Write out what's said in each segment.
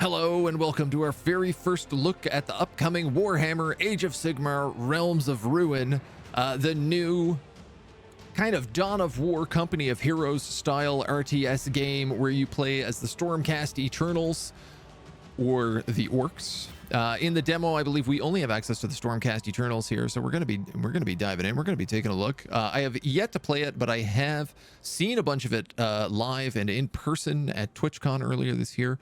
Hello and welcome to our very first look at the upcoming Warhammer Age of Sigmar Realms of Ruin, the new kind of Dawn of War Company of Heroes style RTS game where you play as the Stormcast Eternals or the Orcs. In the demo, I believe we only have access to the Stormcast Eternals here, so we're gonna be diving in. We're gonna be taking a look. I have yet to play it, but I have seen a bunch of it live and in person at TwitchCon earlier this year.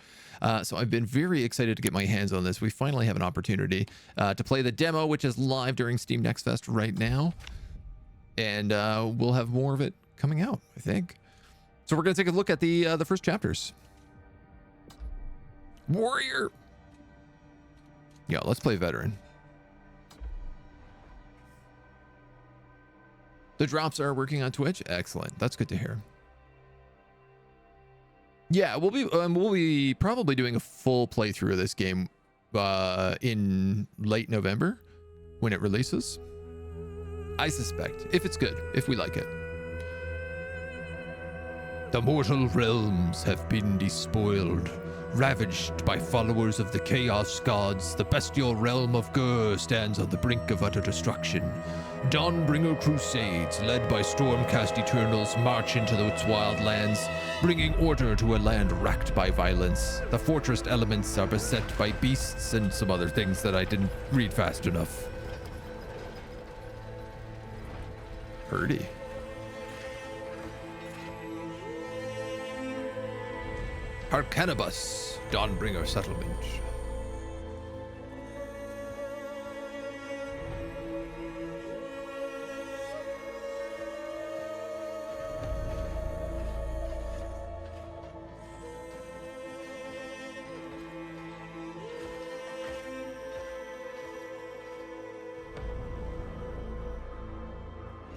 So I've been very excited to get my hands on this. We finally have an opportunity to play the demo, which is live during Steam Next Fest right now, and we'll have more of it coming out, I think. So we're gonna take a look at the first chapters. Warrior. Yeah, let's play veteran. The drops are working on Twitch. Excellent. That's good to hear. Yeah, we'll be probably doing a full playthrough of this game in late November when it releases. I suspect, if it's good, if we like it. The mortal realms have been despoiled. Ravaged by followers of the Chaos Gods, the bestial realm of Ghur stands on the brink of utter destruction. Dawnbringer crusades, led by Stormcast Eternals, march into its wild lands, bringing order to a land racked by violence. The fortress elements are beset by beasts and some other things that I didn't read fast enough. Purdy. Arcanibus, Dawnbringer settlement.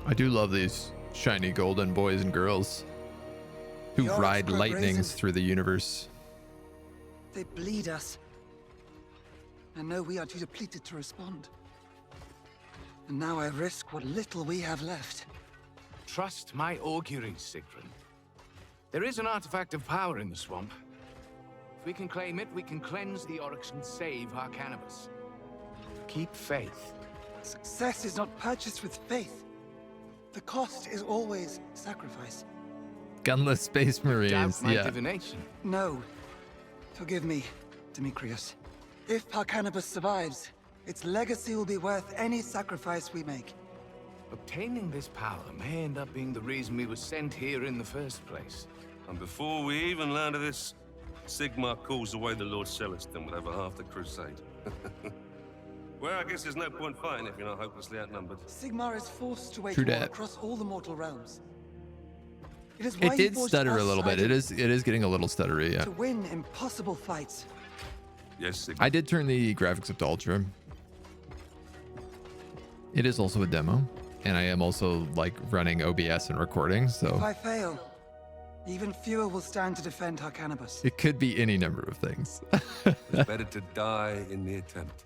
I do love these shiny golden boys and girls who ride lightnings through the universe. They bleed us. I know we are too depleted to respond. And now I risk what little we have left. Trust my auguries, Sigrun. There is an artifact of power in the swamp. If we can claim it, we can cleanse the Orruks and save Arcanibus. Keep faith. Success is not purchased with faith. The cost is always sacrifice. Gunless Space Marines, Doubt my yeah. divination. No. Forgive me, Demetrius. If Arcanibus survives, its legacy will be worth any sacrifice we make. Obtaining this power may end up being the reason we were sent here in the first place. And before we even learn of this, Sigmar calls away the Lord Celestin with over half the crusade. Well, I guess there's no point fighting if you're not hopelessly outnumbered. Sigmar is forced to wage True war dat. across all the mortal realms. It is why It he did forged stutter a us little bit. It is getting a little stuttery, yeah. to win impossible fights. Yes, Sigmar. I did turn the graphics up to ultra. It is also a demo, and I am also like running OBS and recording, If so I fail, even fewer will stand to defend Arcanibus. it could be any number of things. It's better to die in the attempt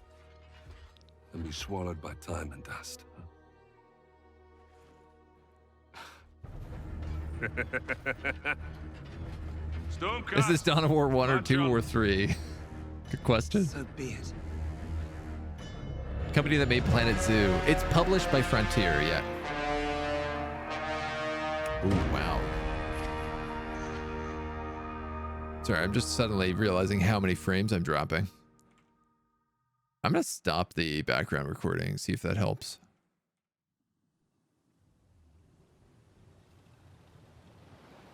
than be swallowed by time and dust. Stormcast. Is this Dawn of War 1 or 2 or 3? Good question. So be it. Company that made Planet Zoo. It's published by Frontier, yeah. Ooh, wow. Sorry, I'm just suddenly realizing how many frames I'm dropping. I'm gonna stop the background recording, see if that helps.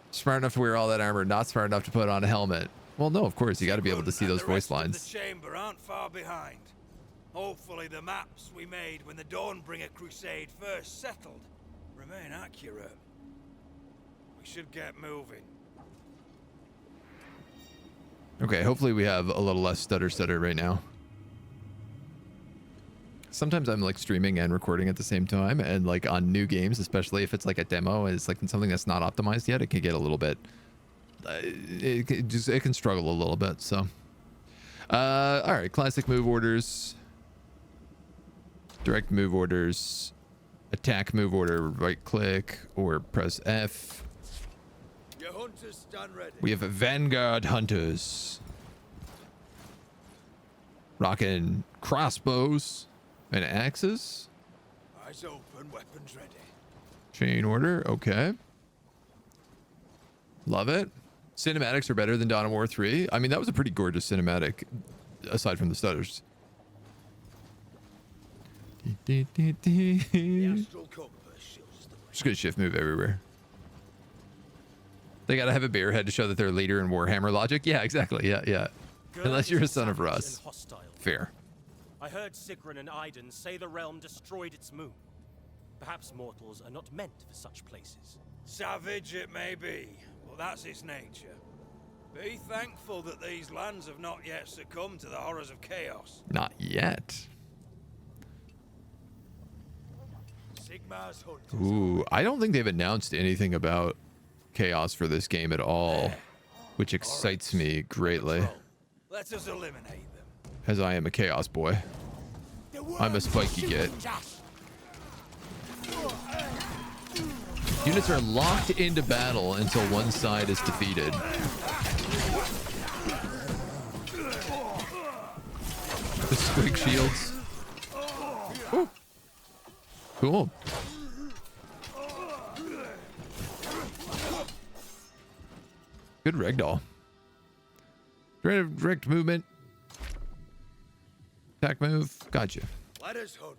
Smart enough to wear all that armor, not smart enough to put on a helmet. Well, no, of course, you got to be able to see those voice lines. The chamber aren't far behind. Hopefully the maps we made when the Dawnbringer crusade first settled remain accurate. We should get moving. Okay, hopefully we have a little less stutter right now. Sometimes I'm like streaming and recording at the same time, and like on new games, especially if it's like a demo and it's like something that's not optimized yet, it can get a little bit, it can struggle a little bit. So all right, classic move orders, direct move orders, attack move order, right click or press F. Your hunters stand ready. We have Vanguard Hunters. Rocking crossbows and axes. Eyes open, weapons ready. Chain order. Okay. Love it. Cinematics are better than Dawn of War 3. I mean, that was a pretty gorgeous cinematic, aside from the stutters. The astral compass shows us the way. Just gonna shift move everywhere. They gotta have a bear head to show that they're a leader in Warhammer logic. Yeah, exactly. Yeah. Unless you're a son of Russ. Fair. I heard Sigrun and Iden say the realm destroyed its moon. Perhaps mortals are not meant for such places. Savage it may be, but that's its nature. Be thankful that these lands have not yet succumbed to the horrors of chaos. Not yet. Sigmar's hunt. Ooh, I don't think they've announced anything about chaos for this game at all, which excites me greatly, Let us eliminate them. as I am a chaos boy. I'm a spiky git. Units are locked into battle until one side is defeated. The squig shields. Ooh. Cool. Good ragdoll. Direct movement. Attack move. Gotcha. Let us hunt.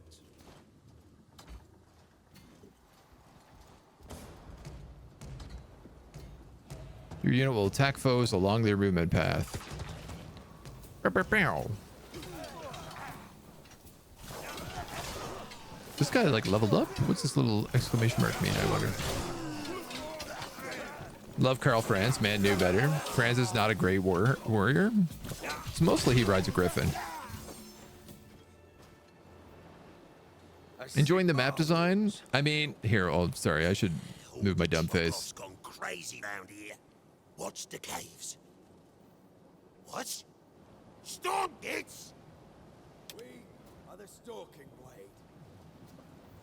Your unit will attack foes along their movement path. This guy like leveled up? What's this little exclamation mark mean, I wonder? Love Karl Franz. Man knew better. Franz is not a great warrior. It's mostly he rides a griffin. Enjoying the map design? I mean, here, oh, sorry, I should move my dumb face. Gone crazy round here. Watch the caves. What? Storm gates? We are the stalking blade.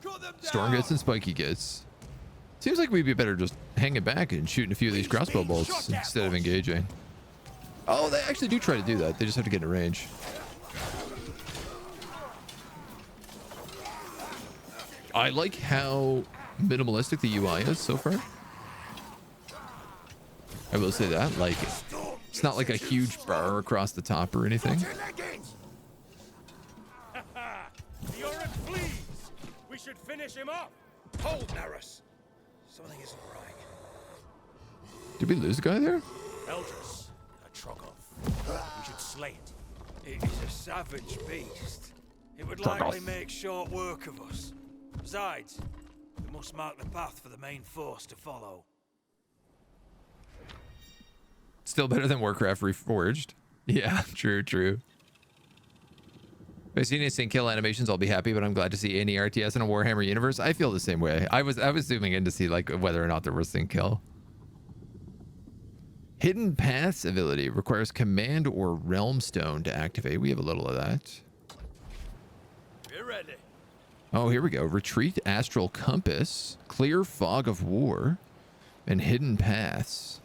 Cut them down. Storm gets and spiky gets. Seems like we'd be better just hanging back and shooting a few of these crossbow bolts instead of engaging. Oh, they actually do try to do that. They just have to get in range. I like how minimalistic the UI is so far. I will say that. Like, it's not like a huge bar across the top or anything. The Orruk flees! We should finish him off! Hold, Naris. Something isn't right. Did we lose a guy there? Eldris, a Troggoth. We should slay it. It is a savage beast. It would likely make short work of us. Besides, we must mark the path for the main force to follow. Still better than Warcraft Reforged. Yeah, true. If I see any instant kill animations, I'll be happy, but I'm glad to see any RTS in a Warhammer universe. I feel the same way. I was zooming in to see like whether or not there was instant kill. Hidden Paths ability requires command or realm stone to activate. We have a little of that. We're ready. Oh, here we go. Retreat Astral Compass, Clear Fog of War, and Hidden Paths.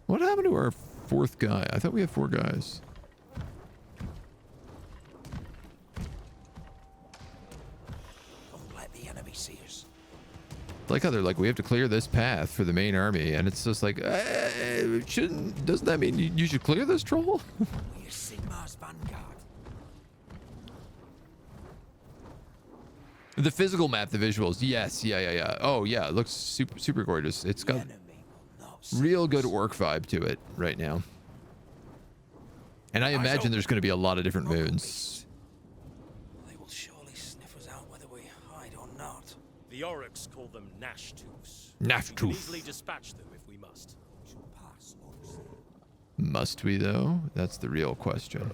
What happened to our fourth guy? I thought we had 4 guys. Don't let the enemy see us. Like how they're like, we have to clear this path for the main army, and it's just like, doesn't that mean you should clear this troll? We're Sigmar's vanguard. The physical map, the visuals, yes, yeah. Oh yeah, it looks super gorgeous. It's got real good orc vibe to it right now. And I imagine there's going to be a lot of different moons. They will surely sniff us out whether we hide or not. The Orruks call them Nashtooths. Nashtooth. We can easily dispatch them if we must. Must we though? That's the real question.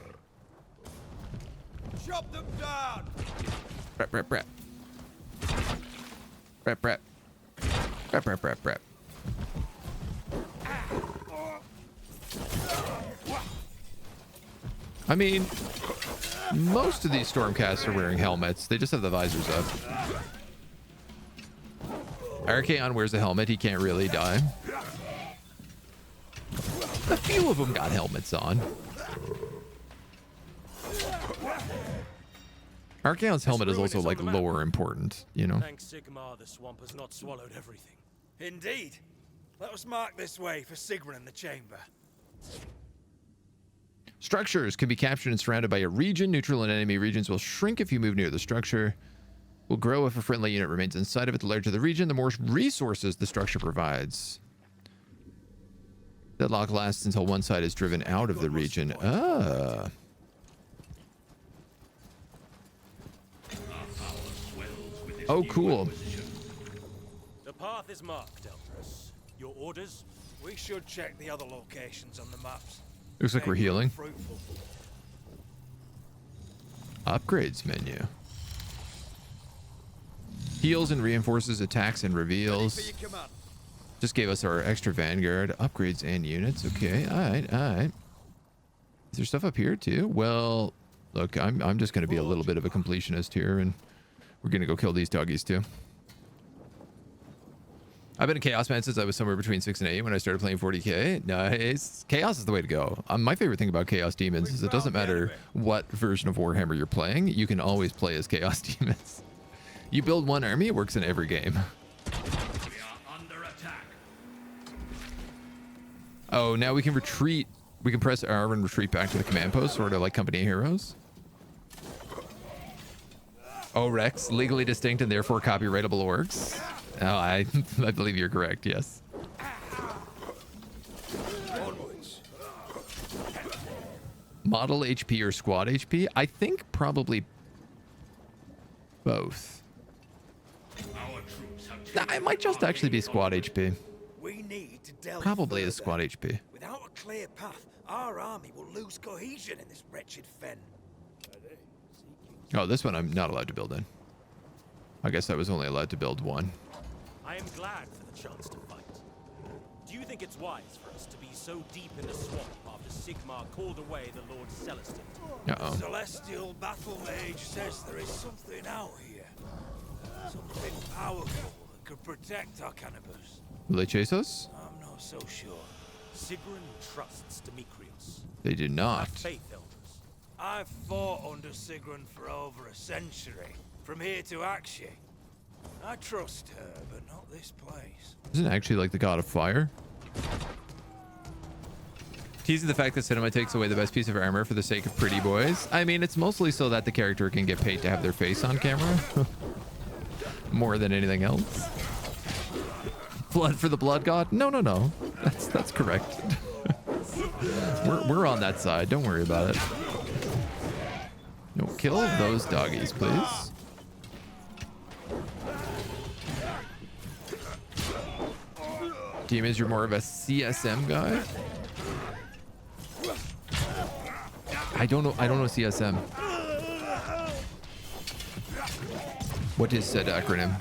Chop them down. Brep. I mean, most of these Stormcasts are wearing helmets. They just have the visors up. Archaon wears a helmet. He can't really die. A few of them got helmets on. Archaon's helmet is also like lower important, you know? Thanks, Sigmar, the swamp has not swallowed everything. Indeed. Let us mark this way for Sigmar in the chamber. Structures can be captured and surrounded by a region. Neutral and enemy regions will shrink if you move near the structure. Will grow if a friendly unit remains inside of it. The larger the region, the more resources the structure provides. Deadlock lasts until one side is driven out of the region. Ah. Oh, cool. The path is marked, Eldris. Your orders? We should check the other locations on the maps. Looks like we're healing. Fruitful. Upgrades menu. Heals and reinforces attacks and reveals. Just gave us our extra vanguard. Upgrades and units. Okay, alright, alright. Is there stuff up here too? Well, look, I'm just going to be a little bit of a completionist here, and we're going to go kill these doggies too. I've been a Chaos Man since I was somewhere between 6 and 8 when I started playing 40k. Nice. Chaos is the way to go. My favorite thing about Chaos Demons is it doesn't matter what version of Warhammer you're playing. You can always play as Chaos Demons. You build one army, it works in every game. We are under attack. Oh, now we can retreat. We can press R and retreat back to the command post, sort of like Company of Heroes. Oh, Rex, legally distinct and therefore copyrightable orcs. Oh, I believe you're correct, yes. Model HP or squad HP? I think probably both. Nah, it might just actually be squad HP. We need to delve Probably further. is squad HP. Without a clear path, our army will lose cohesion in this wretched fen. Oh, this one I'm not allowed to build in. I guess I was only allowed to build one. I am glad for the chance to fight. Do you think it's wise for us to be so deep in the swamp after Sigmar called away the Lord Celestin? Uh-oh. Celestial battle mage says there is something out here. Something powerful that could protect our cannibals. Will they chase us? I'm not so sure. Sigrun trusts Demetrius. They do not. Faith, Eldris. I've fought under Sigrun for over a century, from here to Akshi. I trust her, but not this place. Isn't it actually like the god of fire? Teasing the fact that cinema takes away the best piece of armor for the sake of pretty boys. I mean, it's mostly so that the character can get paid to have their face on camera. More than anything else. Blood for the blood god? No, no, no. That's correct. we're on that side. Don't worry about it. No, kill those doggies, please. Demons, you're more of a CSM guy? I don't know CSM. What is said acronym?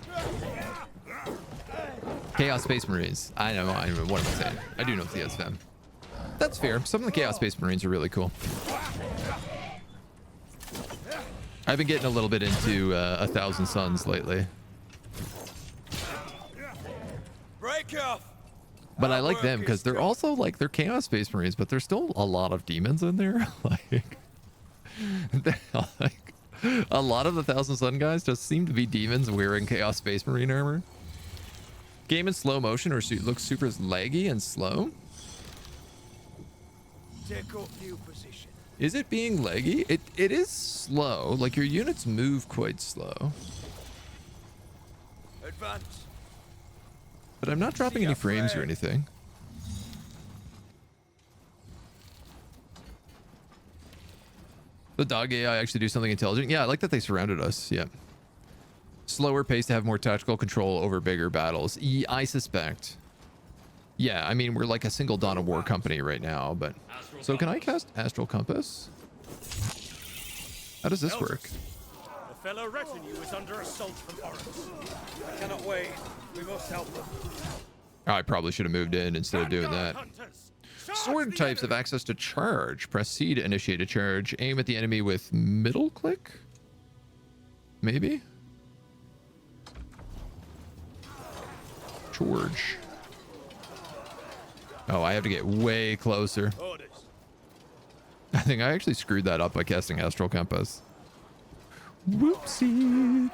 Chaos Space Marines. I know, what am I saying? I do know CSM. That's fair. Some of the Chaos Space Marines are really cool. I've been getting a little bit into 1,000 Suns lately. Break off! But I like them because they're also like, they're Chaos Space Marines, but there's still a lot of demons in there. like a lot of the 1,000 Sun guys just seem to be demons wearing Chaos Space Marine armor. Game in slow motion or looks super laggy and slow. Take up new position. Is it being laggy? It is slow. Like your units move quite slow. Advance. But I'm not dropping any frames or anything. The dog AI actually do something intelligent. Yeah, I like that they surrounded us. Yeah. Slower pace to have more tactical control over bigger battles. I suspect. Yeah, I mean, we're like a single Dawn of War company right now, but... So can I cast Astral Compass? How does this work? The fellow retinue is under assault from Orruk. I cannot wait. We must help them. Oh, I probably should have moved in instead of doing that. Sword types have access to charge. Press C to initiate a charge. Aim at the enemy with middle click? Maybe? George. Oh, I have to get way closer. Orders. I think I actually screwed that up by casting Astral Compass. Whoopsie.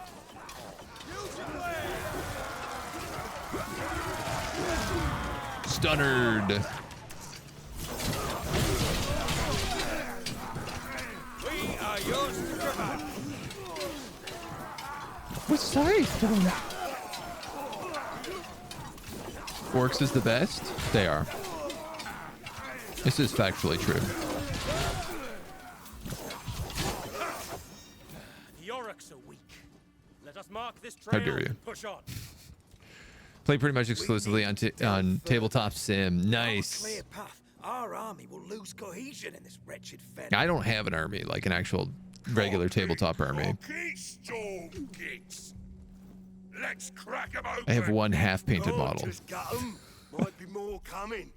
Stunnered. We are yours to command. What's safe? Orcs is the best? They are. This is factually true. The Orruks are weak. Let us mark this How trail dare you. and push on. Play pretty much exclusively on Tabletop Sim. Nice. Clear path. Our army will lose cohesion in this wretched fen. I don't have an army, like an actual regular tabletop army. Okay, Stormcast. Let's crack 'em open. I have one half-painted model. Just got 'em. Might be more coming.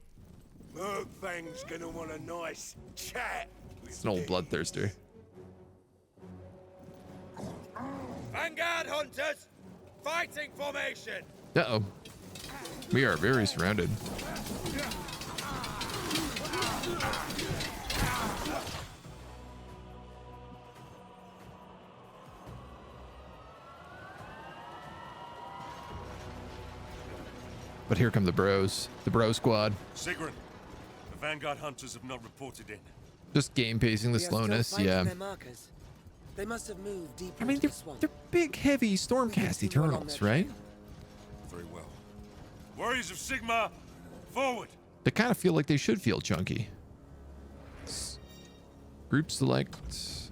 Murkfang's gonna want a nice chat. It's an old bloodthirster. Vanguard hunters, fighting formation. Uh-oh. We are very surrounded. But here come the bros. The bro squad. Sigrun, the Vanguard hunters have not reported in. Just game pacing the We are still slowness, finding yeah. their markers. They must have moved deeper I mean, into the swamp. they're big, heavy Stormcast continue along Eternals, their right? trail. Very well. Warriors of Sigmar, forward. They kind of feel like they should feel chunky. Group select.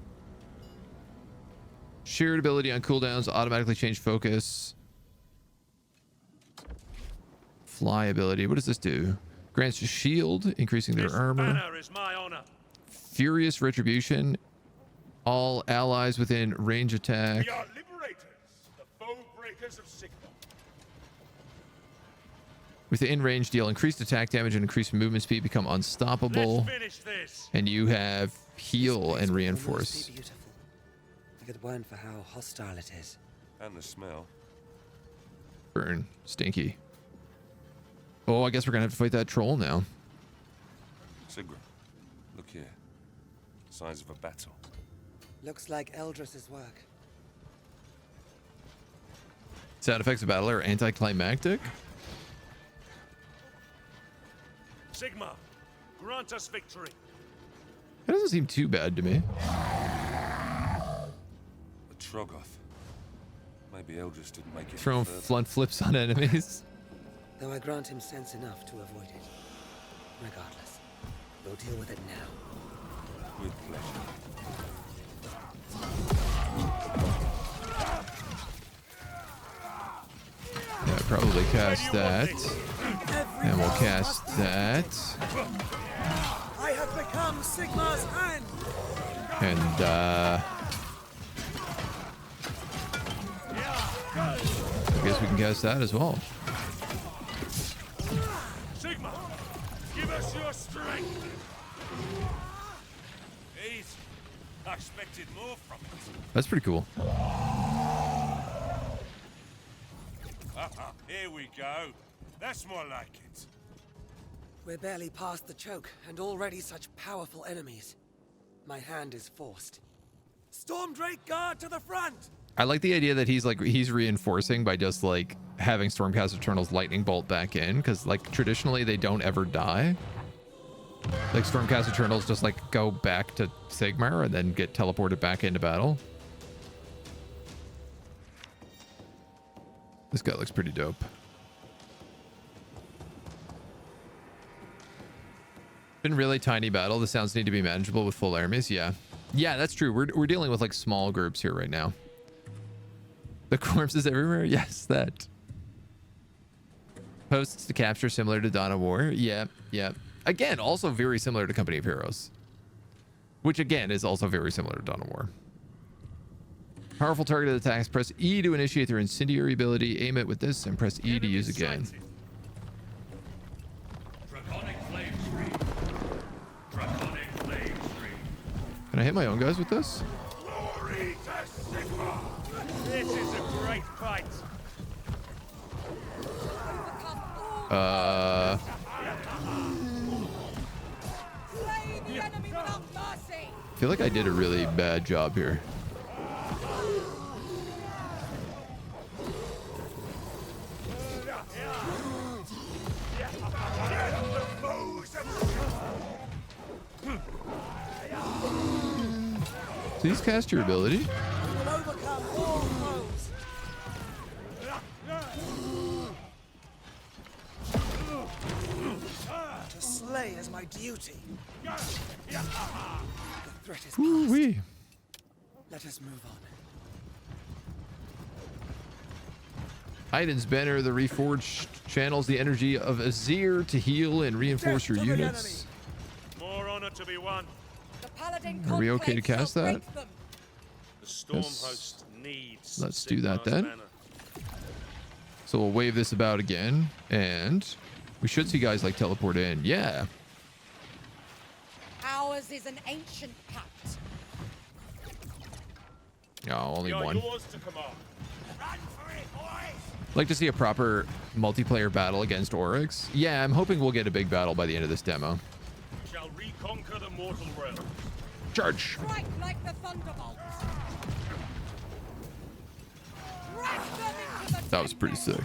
Shared ability on cooldowns, automatically change focus. Fly ability. What does this do? Grants a shield, increasing their armor. Banner is my honor. Furious retribution. All allies within range attack. We are liberators, the foe breakers of Sigmar. Within range, deal increased attack damage and increased movement speed, become unstoppable. Let's finish this. And you have heal This place and would reinforce. almost be beautiful, if it weren't for how hostile it is. And the smell. Burn. Stinky. Oh, I guess we're gonna have to fight that troll now. Sigrun, look here. Signs of a battle. Looks like Eldris's work. Sound effects of battle are anticlimactic. Sigmar, grant us victory. That doesn't seem too bad to me. A Troggoth. Maybe Eldris didn't make it Throwing further. front flips on enemies. Though I grant him sense enough to avoid it. Regardless, we'll deal with it now. With pleasure. Yeah, probably cast that. And we'll cast that. I have become Sigmar's hand. And I guess we can cast that as well. Sigmar, give us your strength. Easy. I expected more from it. That's pretty cool. Here we go. That's more like it. We're barely past the choke, and already such powerful enemies. My hand is forced. Stormdrake guard to the front. I like the idea that he's reinforcing by just like having Stormcast Eternals lightning bolt back in, because like traditionally they don't ever die. Like Stormcast Eternals just like go back to Sigmar and then get teleported back into battle. This guy looks pretty dope. Been really tiny battle. The sounds need to be manageable with full armies. Yeah, that's true. We're dealing with like small groups here right now. The corpses everywhere. Yes, that. Posts to capture similar to Dawn of War. Yeah. Again, also very similar to Company of Heroes, which again is also very similar to Dawn of War. Powerful targeted attacks. Press E to initiate their incendiary ability. Aim it with this and press E to use again. Draconic flame stream. Draconic flame stream. Can I hit my own guys with this? Glory to Sigmar. This is a great fight. I feel like I did a really bad job here. Please cast your ability. Will overcome all foes. To slay is my duty. The threat is past. Ooh-wee. Let us move on. Aiden's banner, the reforged, channels the energy of Azir to heal and reinforce your units. More honor to be won. Are we okay to cast that? The storm Yes. host needs. Let's do that then. Sigmar's banner. So we'll wave this about again, and we should see guys like teleport in. Yeah. Ours is an ancient pact. No, only We are one. yours to command. Run for it, boys! Like to see a proper multiplayer battle against Oryx. Yeah, I'm hoping we'll get a big battle by the end of this demo. We shall reconquer the mortal realm. Charge. Strike like the thunderbolts. Drag them into the That was pretty temple.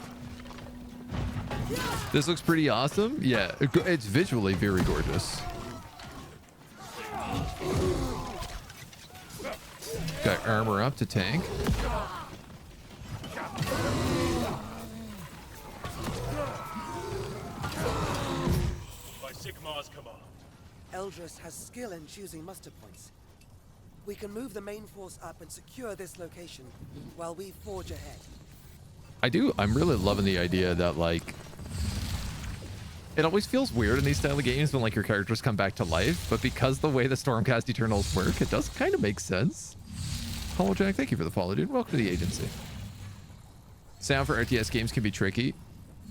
sick. This looks pretty awesome. Yeah, it's visually very gorgeous. Got armor up to tank. By Sigmar's command. Eldris has skill in choosing muster points. We can move the main force up and secure this location while we forge ahead. I'm really loving the idea that, like, it always feels weird in these style of games when, like, your characters come back to life, but because the way the Stormcast Eternals work, it does kind of make sense. Hollow Jack, thank you for the follow, dude. Welcome to the agency. Sound for RTS games can be tricky.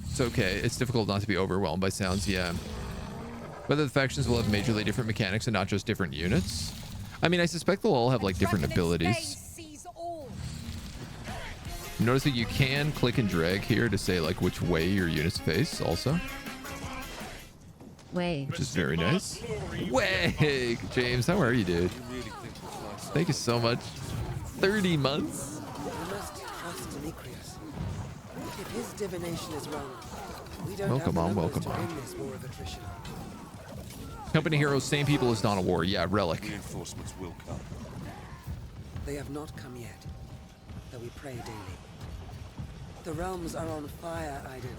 It's okay. It's difficult not to be overwhelmed by sounds, yeah. Whether the factions will have majorly different mechanics and not just different units. I mean, I suspect they'll all have, like, different abilities. Notice that you can click and drag here to say, like, which way your units face also. Way. Which is very nice. Way! James, how are you, dude? Thank you so much. 30 months. We must trust Demetrius. If his divination is wrong, we don't Welcome have on, the numbers welcome to on. win this war of attrition. Company heroes, same people as Dawn of War. Yeah, Relic. Reinforcements will come. They have not come yet, though we pray daily. The realms are on fire, Aiden.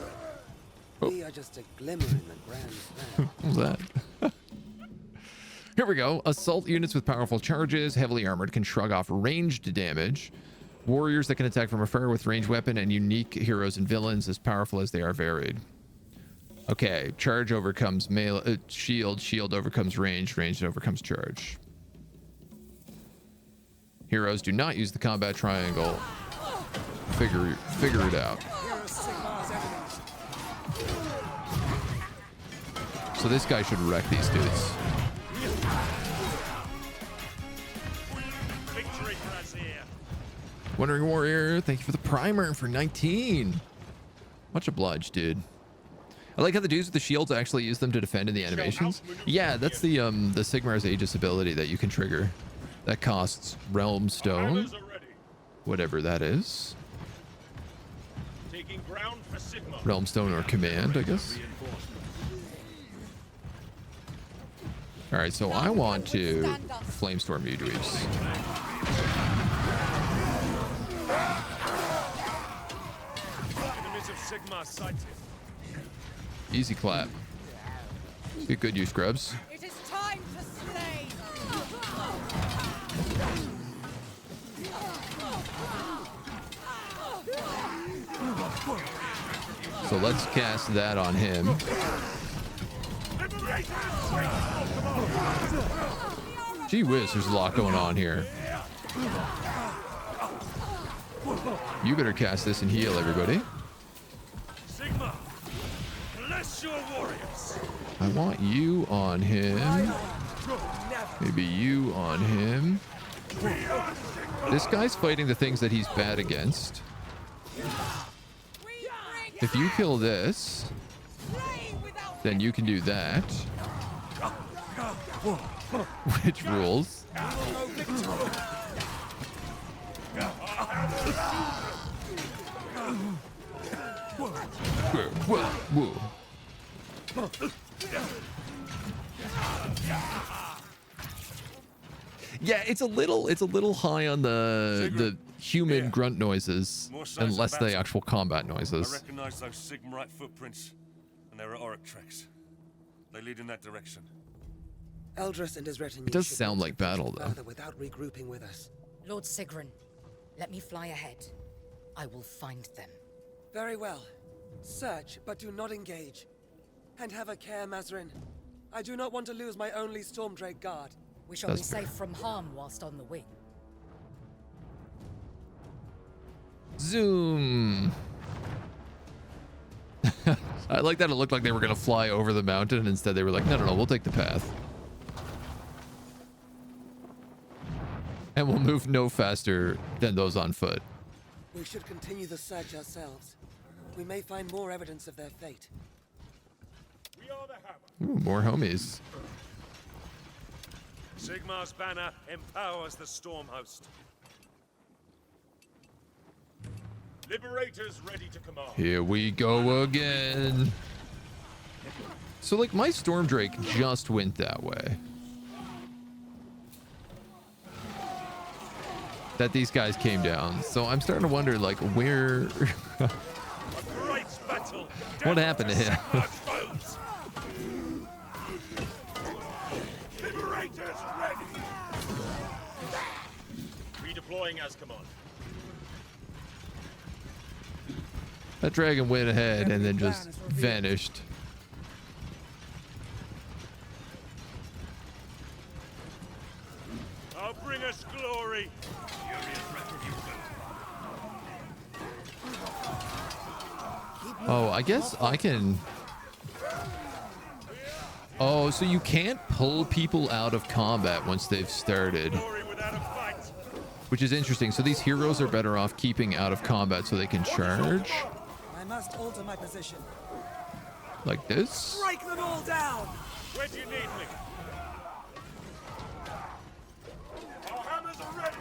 Oh. We are just a glimmer in the grand plan. What was that? Here we go. Assault units with powerful charges, heavily armored, can shrug off ranged damage. Warriors that can attack from afar with ranged weapon, and unique heroes and villains as powerful as they are varied. Okay, charge overcomes shield, shield overcomes range, range overcomes charge. Heroes do not use the combat triangle. Figure it out. So this guy should wreck these dudes. Victory for us here. Wandering Warrior, thank you for the primer for 19. Much obliged, dude. I like how the dudes with the shields actually use them to defend in the animations. Yeah, that's the Sigmar's Aegis ability that you can trigger. That costs Realm Stone, whatever that is. Taking ground for Sigmar. Realm Stone or Command, I guess. All right, so I want to Flamestorm you dweebs. Enemies of Sigmar sighted. Easy clap. Get good, you scrubs. It is time to slay. So let's cast that on him. Gee whiz, there's a lot going on here. You better cast this and heal everybody. Sigmar, bless your warriors. I want you on him. Maybe you on him. This guy's fighting the things that he's bad against. If you kill this, then you can do that. Which rules. Whoa. Yeah, it's a little high on the human grunt noises and less the actual combat I noises. recognize those Sigmarite footprints, and they're at Orruk tracks. They lead in that direction. Eldris and his retinue. It does should sound not like have battle, pushed though. further without regrouping with us. Lord Sigrun, let me fly ahead. I will find them. Very well. Search, but do not engage. And have a care, Mazrin. I do not want to lose my only Stormdrake guard. We shall That's be fair. safe from harm whilst on the wing. Zoom. I like that it looked like they were going to fly over the mountain, and instead they were like, no, we'll take the path. And we'll move no faster than those on foot. We should continue the search ourselves. We may find more evidence of their fate. We are the hammer. Ooh, more homies. Sigmar's banner empowers the storm host. Liberators ready to command. Here we go again. So, like, my Stormdrake just went that way. That these guys came down. So I'm starting to wonder, like, where... A great battle. What happened to him? Liberators ready. Redeploying as commanded. That dragon went ahead and then just vanished. I'll bring us glory. Oh, I guess I can... Oh, so you can't pull people out of combat once they've started. Glory without a fight. Which is interesting. So these heroes are better off keeping out of combat so they can charge. I must alter my position. Like this. Break them all down! Where do you need me? Our hammers are ready.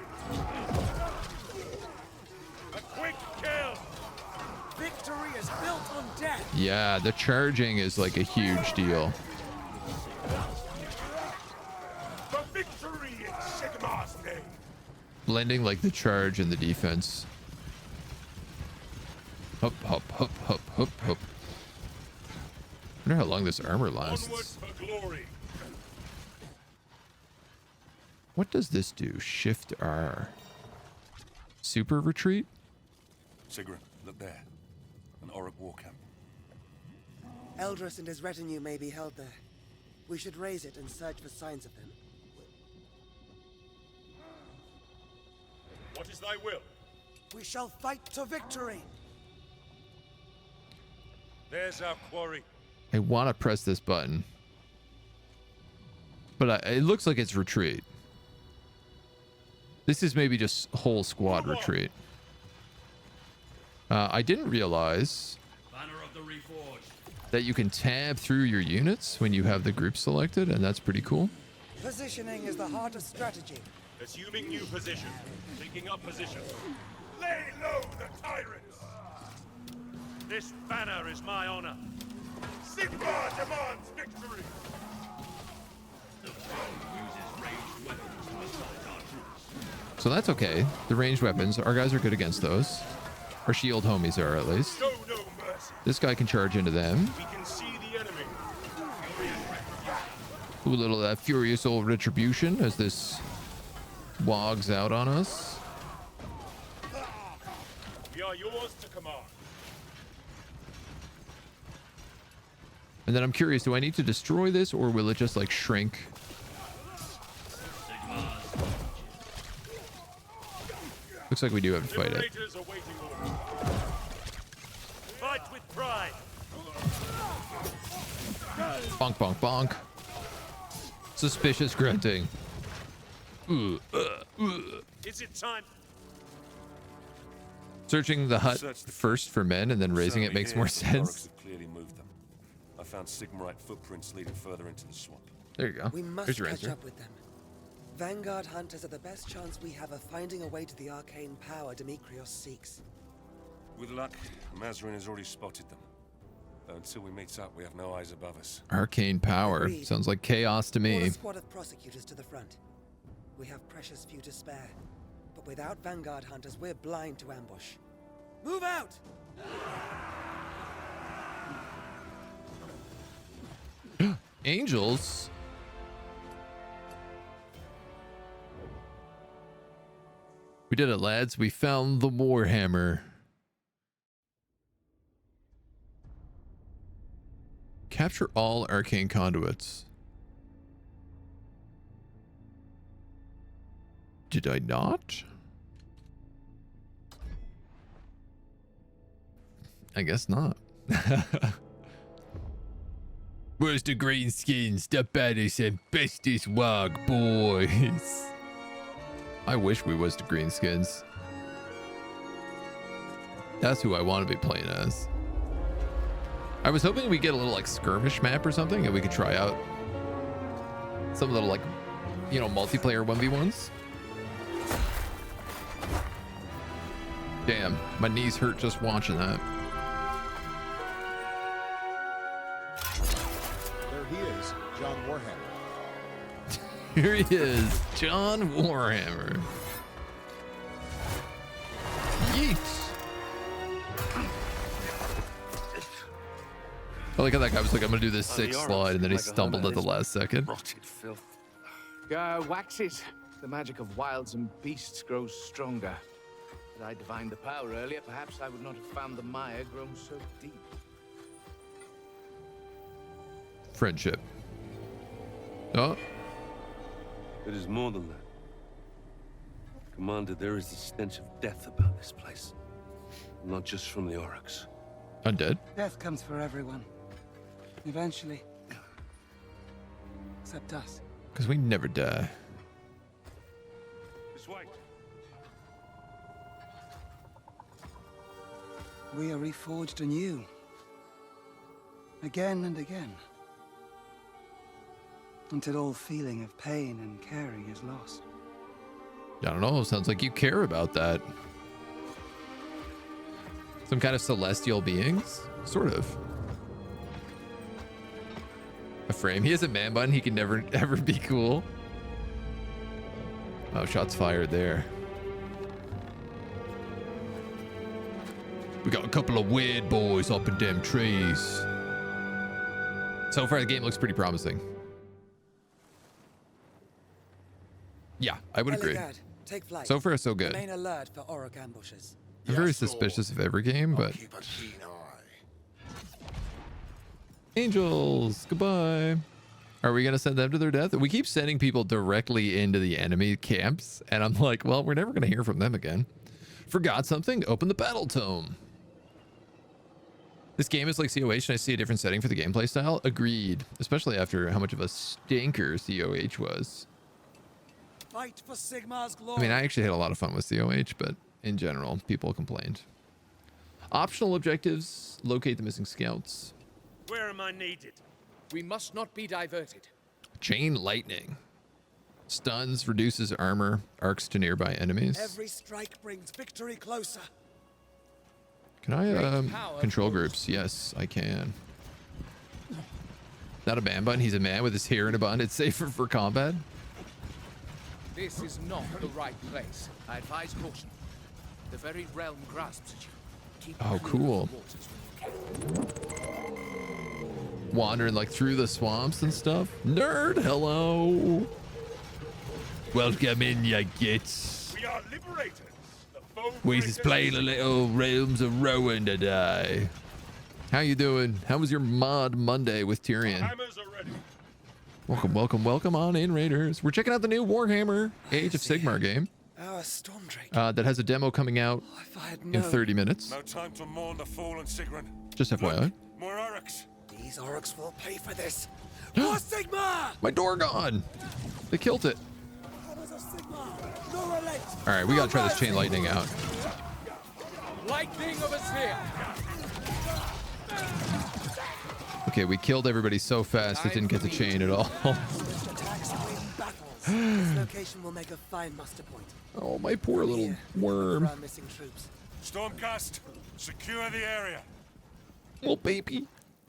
A quick kill. Victory is built on death! Yeah, the charging is like a huge deal. For victory in Sigmar's name. Blending like the charge and the defense. Hop, hop, hop, hop, hop, hop. I wonder how long this armor Onward lasts. for glory. What does this do? Shift R. Super retreat? Sigrun, look there. An Orruk war camp. Eldris and his retinue may be held there. We should raise it and search for signs of them. What is thy will? We shall fight to victory! There's our quarry. I want to press this button. But it looks like it's retreat. This is maybe just whole squad retreat. I didn't realize that you can tab through your units when you have the group selected, and that's pretty cool. Positioning is the heart of strategy. Assuming new position. Taking up position. Lay low the tyrants! This banner is my honor. Sigmar demands victory! So that's okay. The ranged weapons, our guys are good against those. Our shield homies are, at least. Show no mercy. This guy can charge into them. We can see the enemy. Ooh, a little furious old retribution as this wogs out on us. We are yours to command. And then I'm curious, do I need to destroy this, or will it just like shrink? Looks like we do have to fight it. Liberators awaiting orders. Fight with pride. Bonk, bonk, bonk. Suspicious grunting. Is it time? Searching the hut first for men and then raising it Certainly makes here, more the sense. Orruks have clearly moved them. I found Sigmarite footprints leading further into the swamp. There you go. We must Here's your catch answer. up with them. Vanguard hunters are the best chance we have of finding a way to the arcane power Demetrios seeks. With luck, Mazarin has already spotted them. Though until we meet up, we have no eyes above us. Arcane power. Agreed. Sounds like chaos to Call me. a squad of prosecutors to the front. We have precious few to spare. But without Vanguard hunters, we're blind to ambush. Move out! Angels? We did it, lads. We found the Warhammer. Capture all arcane conduits. Did I not? I guess not. Where's the greenskins, the baddest and bestest wog boys? I wish we was the greenskins. That's who I want to be playing as. I was hoping we get a little like skirmish map or something and we could try out some little like, you know, multiplayer 1v1s. Damn, my knees hurt just watching that. There he is, John Warhammer. Here he is, John Warhammer. Yeet. I like how that guy was like, I'm gonna do this sick slide, and then he stumbled at the last second. Rotted filth. Ghur waxes. The magic of wilds and beasts grows stronger. Had I divined the power earlier, perhaps I would not have found the mire grown so deep. Friendship. Oh, It is more than that. Commander, there is the stench of death about this place. Not just from the Orruks. undead. Death comes for everyone. Eventually. Except us. Because we never die. This way. We are reforged anew. Again and again. Until all feeling of pain and caring is lost. I don't know. Sounds like you care about that. Some kind of celestial beings? Sort of. A frame. He has a man bun. He can never, ever be cool. Oh, shots fired there. We got a couple of weird boys up in them trees. So far, the game looks pretty promising. Yeah, I would agree. Eligard, take flight. So far, so good. Remain alert for Orruk ambushes. I'm very suspicious of every game, but Keep a keen eye. Angels, goodbye. Are we gonna send them to their death? We keep sending people directly into the enemy camps, and I'm like, well, we're never gonna hear from them again. Forgot something? Open the battle tome. This game is like COH, and I see a different setting for the gameplay style. Agreed, especially after how much of a stinker COH was. Fight for Sigmar's glory. I mean, I actually had a lot of fun with COH, but in general, people complained. Optional objectives: locate the missing scouts. Where am I needed? We must not be diverted. Chain lightning. Stuns, reduces armor, arcs to nearby enemies. Every strike brings victory closer. Can I control groups? Yes, I can. Not a man bun. He's a man with his hair in a bun. It's safer for combat. This is not the right place. I advise caution. The very realm grasps at you. Keep Oh, clear cool. of the waters when you can. Wandering like through the swamps and stuff. Nerd, hello. Welcome in, ya gits. We are liberators. The foe We just playing a little Realms of Rowan today. How you doing? How was your mod Monday with Tyrion? hammers are ready. Welcome, welcome, welcome on in, Raiders. We're checking out the new Warhammer Age of Sigmar game Our storm drake. that has a demo coming out If I had in known. 30 minutes. No time to mourn the fallen, Sigrun. Just FYI. More Orruks. These Orruks will pay for this. More Sigmar! My door gone. They killed it. Hammers of Sigmar! No relent! All right, we gotta try this chain lightning out. Lightning of a sphere. Okay, we killed everybody so fast it didn't get to chain at all. Attacks win battles. This location will make a fine muster point. Oh, my poor little Here, worm. for our missing troops. Stormcast, secure the area. Little baby.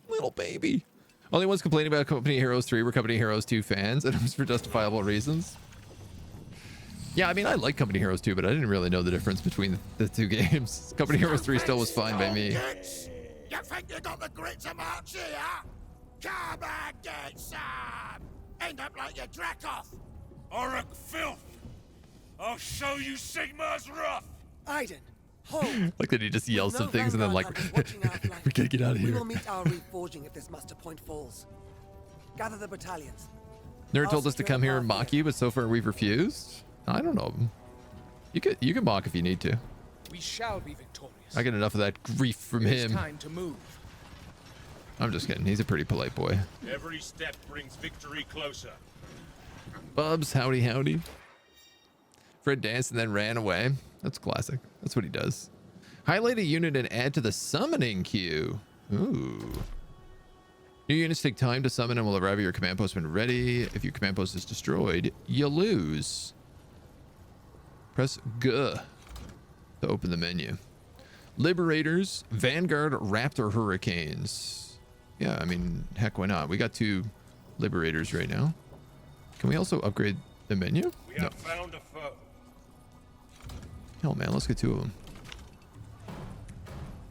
Little baby. Only ones complaining about Company Heroes 3 were Company Heroes 2 fans, and it was for justifiable reasons. Yeah, I mean, I like Company Heroes 2, but I didn't really know the difference between the two games. Company Heroes 3 still was fine by me. You think you got the grit to march here? Come and get some! End up like your Dracoth! Orruk filth! I'll show you Sigmar's wrath! Aiden, hold! Like that he just yells some things and then like, watching our flank. we gotta get out of We here. will meet our reforging if this muster point falls. Gather the battalions. Nerd told us to come here and mock you, but so far we've refused. I don't know. You can mock if you need to. We shall be victorious. I get enough of that grief from It is him. time to move. I'm just kidding. He's a pretty polite boy. Every step brings victory closer. Bubs, howdy, howdy. Fred danced and then ran away. That's classic. That's what he does. Highlight a unit and add to the summoning queue. Ooh. New units take time to summon and will arrive at your command post when ready. If your command post is destroyed, you lose. Press G to open the menu. Liberators, Vanguard, Raptor Hurricanes. Yeah, I mean, heck, why not? We got 2 Liberators right now. Can we also upgrade the menu? We have found a foe. Hell, man, let's get 2 of them.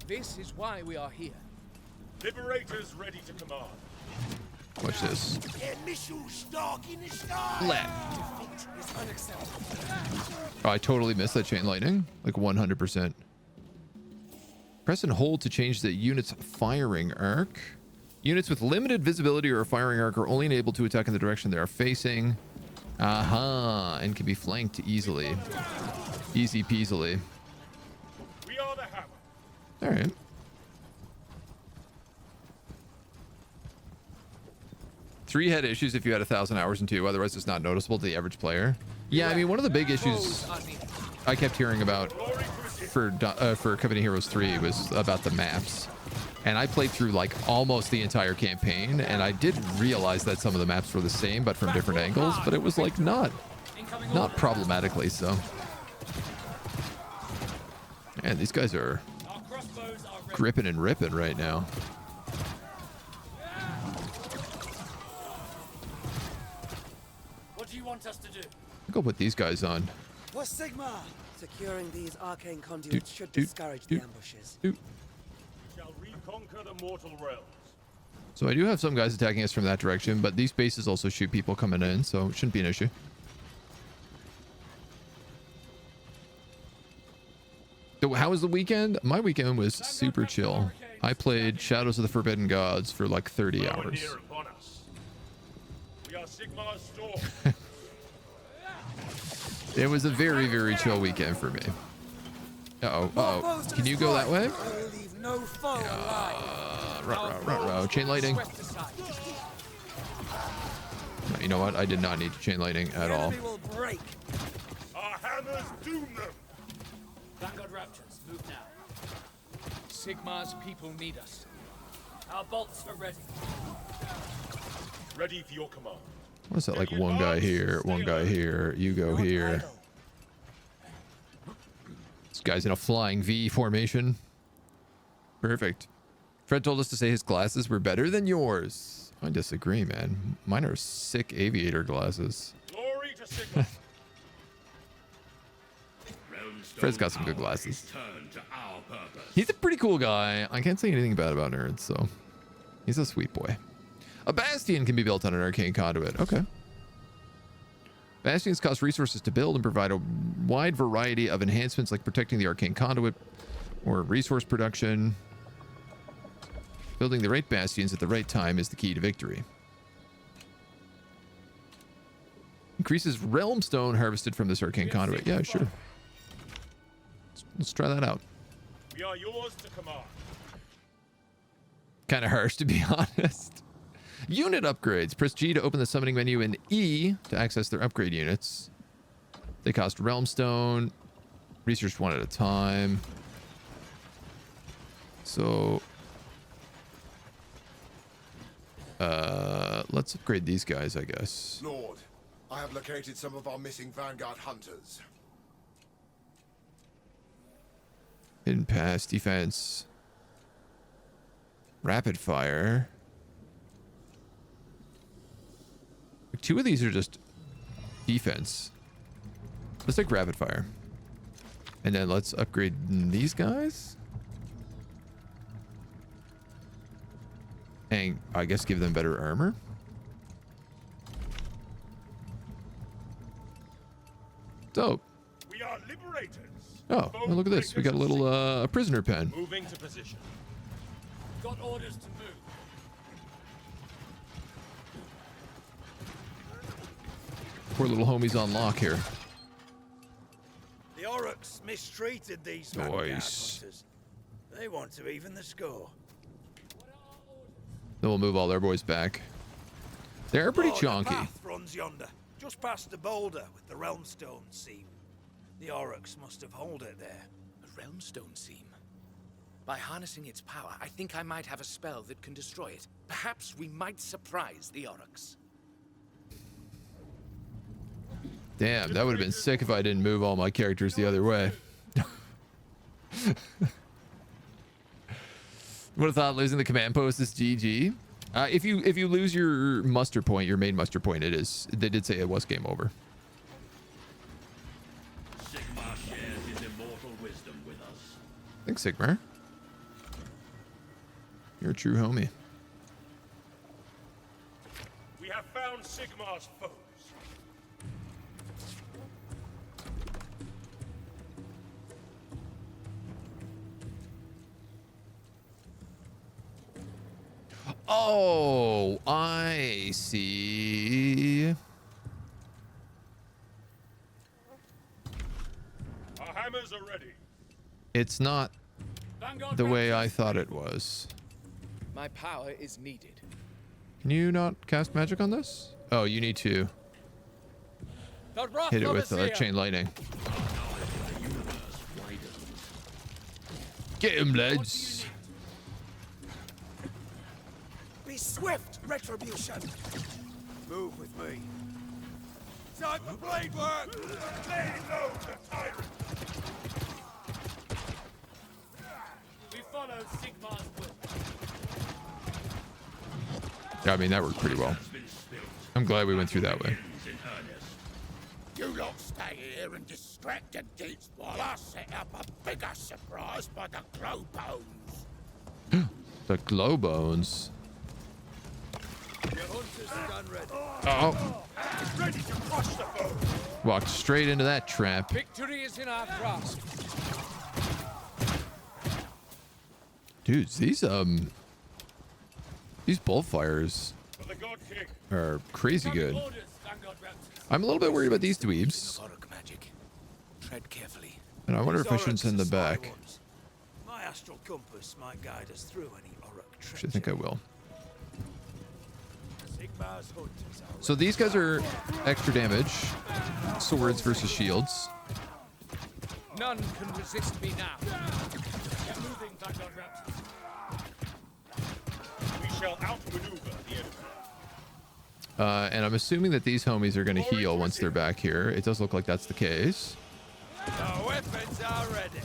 This is why we are here. Liberators ready to command. Watch this. Initial stalk in the sky! Left. Defeat is unacceptable. Oh, I totally missed that chain lightning. Like 100%. Press and hold to change the unit's firing arc. Units with limited visibility or a firing arc are only enabled to attack in the direction they are facing. Aha, and can be flanked easily. Easy peasily. We are the hammer. All right. Three had issues if you had 1,000 hours in 2, otherwise it's not noticeable to the average player. Yeah, I mean, one of the big issues I kept hearing about for Company Heroes 3 was about the maps. And I played through like almost the entire campaign, and I did realize that some of the maps were the same but from different angles, but it was like not problematically so. Man, these guys are gripping and ripping right now. What do you want us to do? I'll go put these guys on. What's Sigmar? Securing these arcane conduits should discourage the ambushes. Shall reconquer the mortal realms. So I do have some guys attacking us from that direction, but these bases also shoot people coming in, so it shouldn't be an issue. So how was the weekend? My weekend was super chill. I played Shadows of the Forbidden Gods for like 30 hours. We are Sigmar's storm. It was a very, very chill weekend for me. Uh-oh, uh-oh. Can you go that way? No foe alive. Ruh-roh. Chain lightning. No, you know what? I did not need chain lightning at all. Will break. Our hammers doom them. Vanguard Raptors, move now. Sigmar's people need us. Our bolts are ready. Ready for your command. What is that? Like one guy here, one guy here. You go here. This guy's in a flying V formation. Perfect. Fred told us to say his glasses were better than yours. I disagree, man. Mine are sick aviator glasses. Glory to Sigmar. Fred's got some good glasses. He's a pretty cool guy. I can't say anything bad about nerds, so he's a sweet boy. A bastion can be built on an arcane conduit. Okay. Bastions cost resources to build and provide a wide variety of enhancements like protecting the arcane conduit or resource production. Building the right bastions at the right time is the key to victory. Increases realm stone harvested from this arcane conduit. Yeah, sure. Let's try that out. We are yours to command. Kind of harsh, to be honest. Unit upgrades. Press G to open the summoning menu and E to access their upgrade units. They cost realm stone. Research one at a time. Let's upgrade these guys, I guess. Lord, I have located some of our missing Vanguard hunters. Hidden pass, defense, rapid fire. Two of these are just defense. Let's take rapid fire. And then let's upgrade these guys. And I guess give them better armor. Dope. We are liberators. Oh, well, look at this. We got a little a prisoner pen. Moving to position. Got orders to move. Poor little homie's on lock here. The Orruks mistreated these Vanguard hunters. They want to even the score. Then we'll move all their boys back. They're pretty chonky. The path runs yonder, just past the boulder with the Realm Stone seam. The Orruks must have holed it there. A Realm Stone seam? By harnessing its power, I think I might have a spell that can destroy it. Perhaps we might surprise the Orruks. Damn, that would have been sick if I didn't move all my characters the other way. Would have thought losing the command post is GG. If you lose your muster point, your main muster point, it is. They did say it was game over. Sigmar shares his immortal wisdom with us. Thanks, Sigmar. You're a true homie. We have found Sigmar's foes. Oh, I see. Our hammers are ready. It's not the way I thought it was. My power is needed. Can you not cast magic on this? Oh, you need to hit it with chain lightning. Get him, lads. Be swift, retribution. Move with me. Time for blade work. Lay low to tyrants. We follow Sigmar's will. Yeah, I mean, that worked pretty well. I'm glad we went through that way. You lot stay here and distract the geeks while I set up a bigger surprise by the glow bones. The glow bones. Your hunters are done ready. Oh. Ready to crush the foe. Walked straight into that trap. Victory is in our grasp. Dudes, these bullfires For the God King. are crazy good. Orders, Vanguard Raptors. I'm a little bit worried about these dweebs. Orruk magic. Tread carefully. And I wonder if I These should Orruks send are them sly back. ones. My astral compass might guide us through any Orruk treachery. Actually, I think I will. Sigmar's hunters are So these guys are extra damage. Swords versus shields. None can resist me now. Get moving, Vanguard Raptors. We shall outmaneuver the enemy. And I'm assuming that these homies are going to heal once they're back here. It does look like that's the case. The weapons are ready.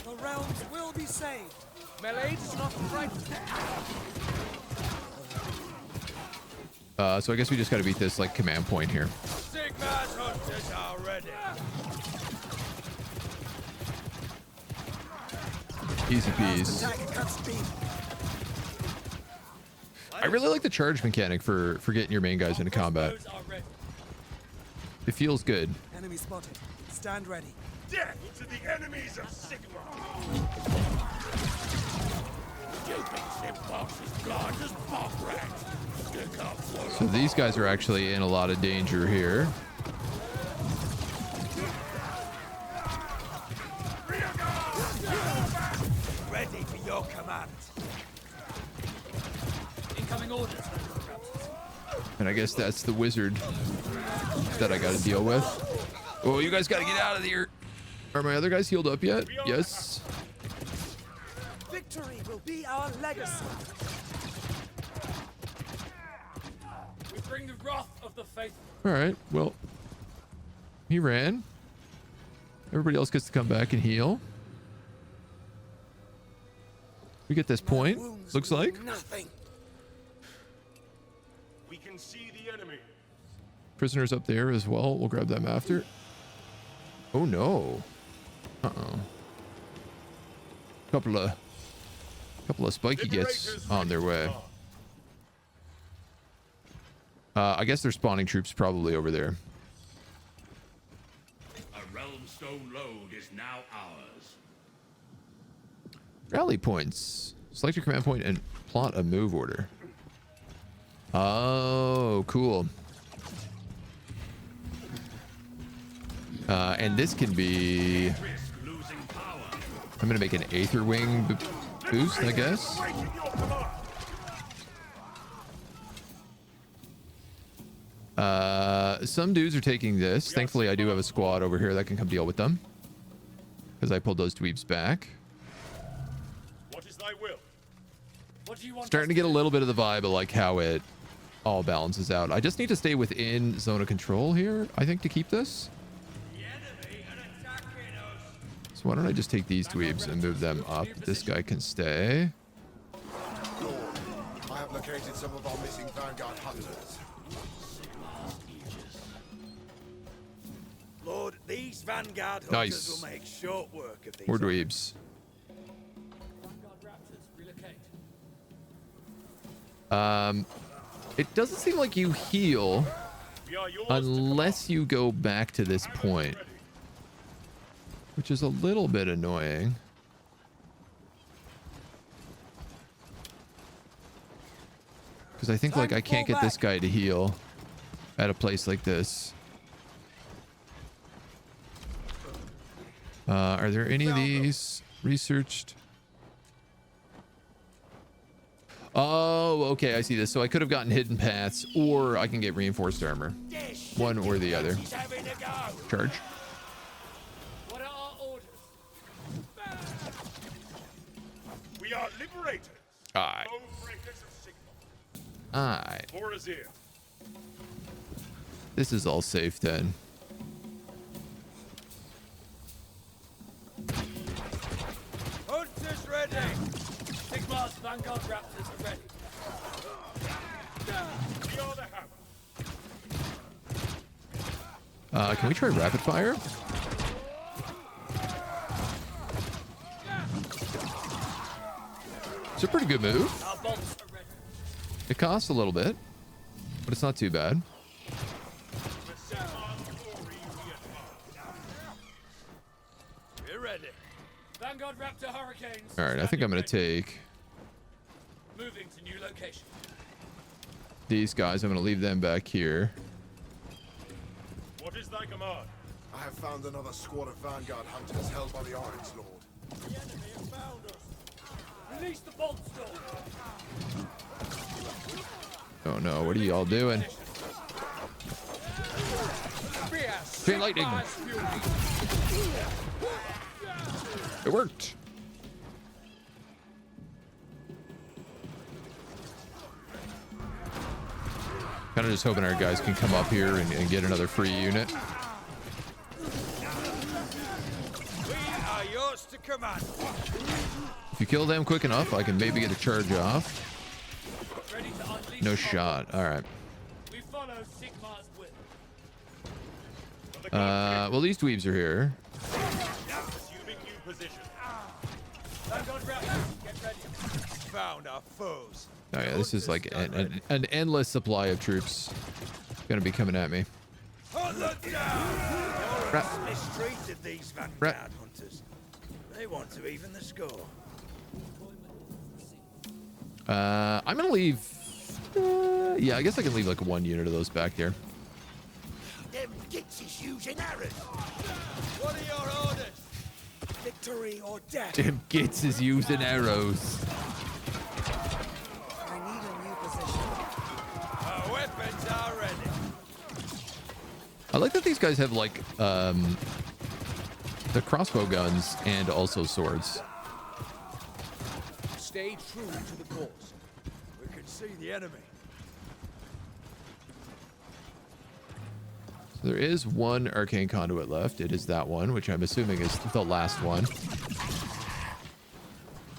The realms will be saved. Melee's not frightened. So I guess we just got to beat this like command point here. Sigmar's hunters are ready. Easy peas. Attack at cut speed. I really like the charge mechanic for getting your main guys into combat. Those are ready. It feels good. Enemy spotted. Stand ready. Death to the enemies of Sigmar. You think Sigmar's as blind as bog rats? Stick up for So these guys are actually in a lot of danger here. Ready for your command. Incoming orders, Vanguard Raptors. And I guess that's the wizard that I got to deal with. Oh, you guys got to get out of here. Are my other guys healed up yet? Yes. Victory will be our legacy. faithful. All right. Well, he ran. Everybody else gets to come back and heal. We get this point. Looks like. Nothing. We can see the enemy. Prisoners up there as well. We'll grab them after. Oh no. Uh-oh. Couple of spiky gets on their way. I guess they're spawning troops probably over there. A realm stone load is now ours. Rally points. Select your command point and plot a move order. Oh, cool. And this can be... I'm going to make an Aether Wing boost, I guess. Some dudes are taking this. Thankfully, I do have a squad over here that can come deal with them. Because I pulled those dweebs back. What is thy will? What do you want? Starting to get a little bit of the vibe of like how it all balances out. I just need to stay within zone of control here, I think, to keep this. So why don't I just take these dweebs and move them up? This guy can stay. Lord, I have located some of our missing Vanguard hunters. Lord, these Vanguard hunters Nice. will make short work of these. More dweebs. Vanguard Raptors, relocate. It doesn't seem like you heal We are yours unless you go back to this point, which is a little bit annoying. Because I think like I can't get this guy to heal at a place like this. Are there any of these researched? Oh, okay, I see this. So I could have gotten hidden paths, or I can get reinforced armor. One or the other. Charge. What are our orders? We are liberators. Alright. Breakers of Sigmar. Alright. Morazir. This is all safe then. Hunters ready. Sigmar's Vanguard Raptors are ready. We are the hammer. Can we try rapid fire? It's a pretty good move. Our bolts are ready. It costs a little bit, but it's not too bad. We're ready. Vanguard Raptor Hurricanes. All right, I think I'm going to take Moving to new location. these guys. I'm going to leave them back here. What is thy command? I have found another squad of Vanguard hunters held by the Orange Lord. The enemy has found us. Release the bolt storm. Oh no, what are y'all doing? Chain lightning. It worked. Kind of just hoping our guys can come up here and get another free unit. We are yours to command. If you kill them quick enough, I can maybe get a charge off. Ready to unleash No the shot. All right. We follow Sigmar's will. Well, these dweebs are here. Assuming new position. Vanguard Raptors, get ready. Found our foes. Oh yeah, this is like an endless supply of troops gonna be coming at me. Hunt them down! Rat. Orruk mistreated these Vanguard hunters. They want to even the score. I'm gonna leave. Yeah, I guess I can leave like one unit of those back there. Them gits is using arrows. What are your orders? Victory or death. Tim Gitz is using arrows. I need a new position. Our weapons are ready. I like that these guys have like the crossbow guns and also swords. Stay true to the cause. We can see the enemy. There is one arcane conduit left. It is that one, which I'm assuming is the last one.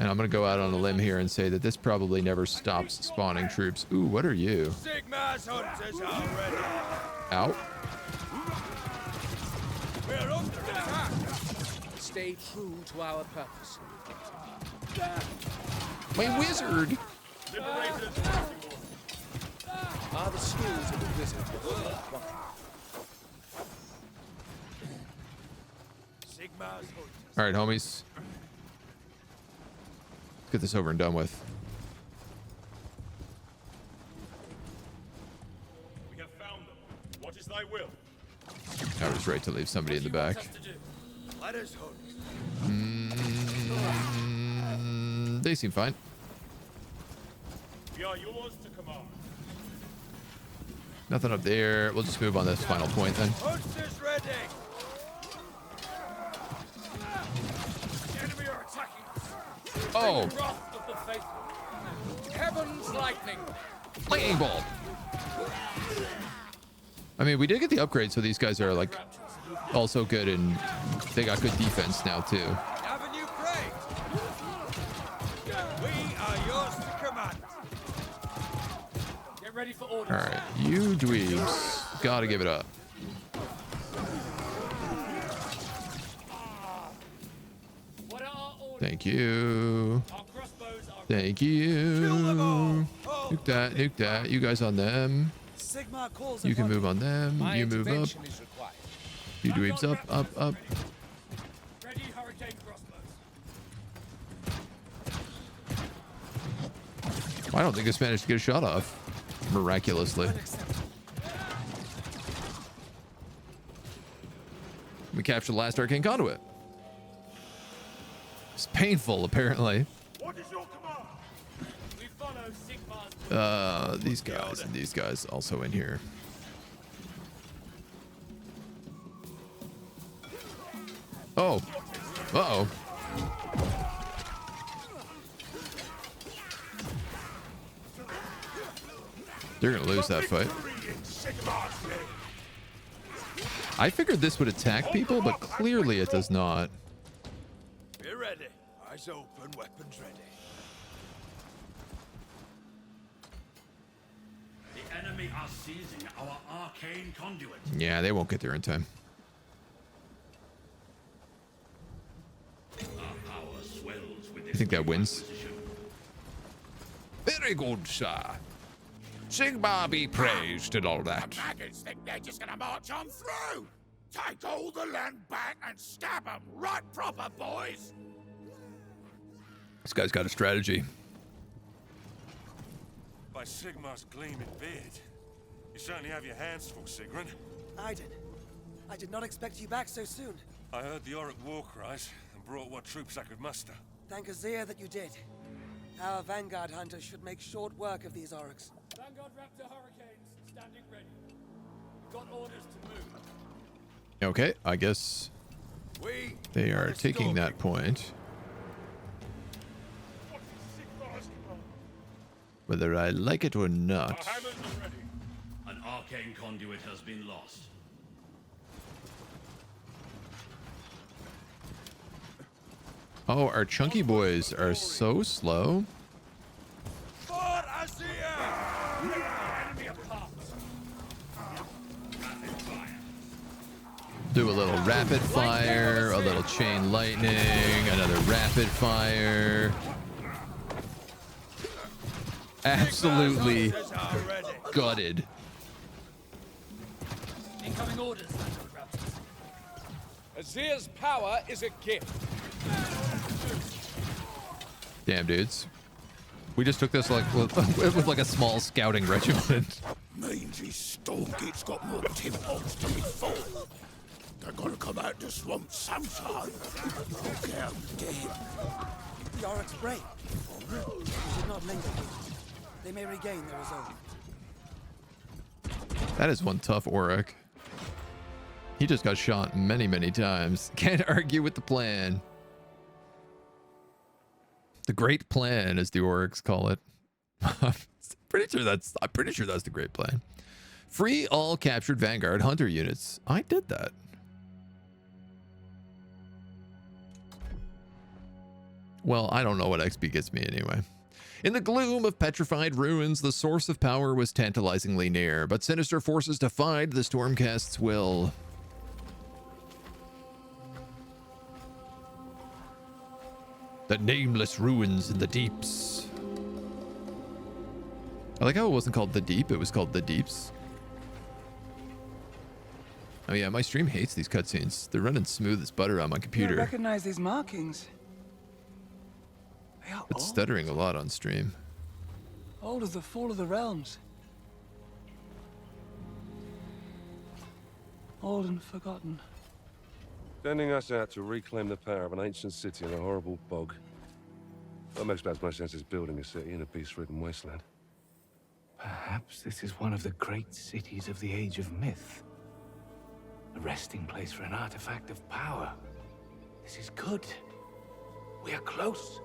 And I'm going to go out on a limb here and say that this probably never stops spawning troops. Ooh, what are you? Sigmar's hunters are ready. Out. We're under attack. Stay true to our purpose. My wizard! Are the skills of the wizard one? Sigmar's hunters. All right, homies. Let's get this over and done with. We have found them. What is thy will? I was right to leave somebody in the back. Let us hunt. They seem fine. We are yours to command. Nothing up there. We'll just move on this final point then. Hunters ready. The enemy are attacking us. Oh! Wrath of the faithful. Heaven's lightning. Lightning bolt! I mean, we did get the upgrade, so these guys are like also good, and they got good defense now too. Haven't you prayed? We are yours to command. Get ready for orders. All right, you dweebs, gotta give it up. What are our orders? Thank you. Our crossbows are Thank you. Nuke that, nuke that. You guys on them. Sigmar calls You can upon move on them. My You move up. intervention is required. You dweebs up, up, up. Ready hurricane crossbows. I don't think this managed to get a shot off. Miraculously. We captured the last arcane conduit. It's painful, apparently. What is your command? We follow Sigmar's These guys and these guys also in here. Oh. Uh-oh. They're gonna lose that fight. I figured this would attack people, but clearly it does not. Be ready. Eyes open, weapons ready. The enemy are seizing our arcane conduit. Yeah, they won't get there in time. Our power swells with You think that wins? position. Very good, sir. Sigmar be praised and all that. The maggots think they're just gonna march on through. Take all the land back and stab them right proper, boys. This guy's got a strategy. By Sigmar's gleaming beard. You certainly have your hands full, Sigrun. I did not expect you back so soon. I heard the Orruk war cries and brought what troops I could muster. Thank Azir that you did. Our vanguard hunters should make short work of these Orruks. Vanguard Raptor Hurricanes standing ready. Got orders to move. Okay, I guess they are taking that point. Whether I like it or not. An arcane conduit has been lost. Oh, our chunky boys are so slow. For Azir! Enemy apart. Do a little rapid fire, a little chain lightning, another rapid fire. Absolutely gutted. Incoming orders, Vanguard Raptors. Azir's power is a gift. Damn, dudes. We just took this like with like a small scouting regiment. Mangy Stormgate's got more tim-hops to be full. They're gonna come out the swamp sometime. Look out, dead. The Orruks brave. We should not linger. They may regain their resolve. That is one tough Orruk. He just got shot many, many times. Can't argue with the plan. The great plan, as the Orruks call it. I'm pretty sure that's the great plan. Free all captured Vanguard Hunter units. I did that. Well, I don't know what XP gets me anyway. In the gloom of petrified ruins, the source of power was tantalizingly near, but sinister forces defied the Stormcast's will. The nameless ruins in the deeps. I like how it wasn't called the deep, it was called the deeps. Oh yeah, my stream hates these cutscenes. They're running smooth as butter on my computer. I recognize these markings. They are It's stuttering a lot on stream. old as the fall of the realms. Old and forgotten. Sending us out to reclaim the power of an ancient city in a horrible bog. That makes about as much sense as building a city in a peace-ridden wasteland. Perhaps this is one of the great cities of the Age of Myth. A resting place for an artifact of power. This is good. We are close.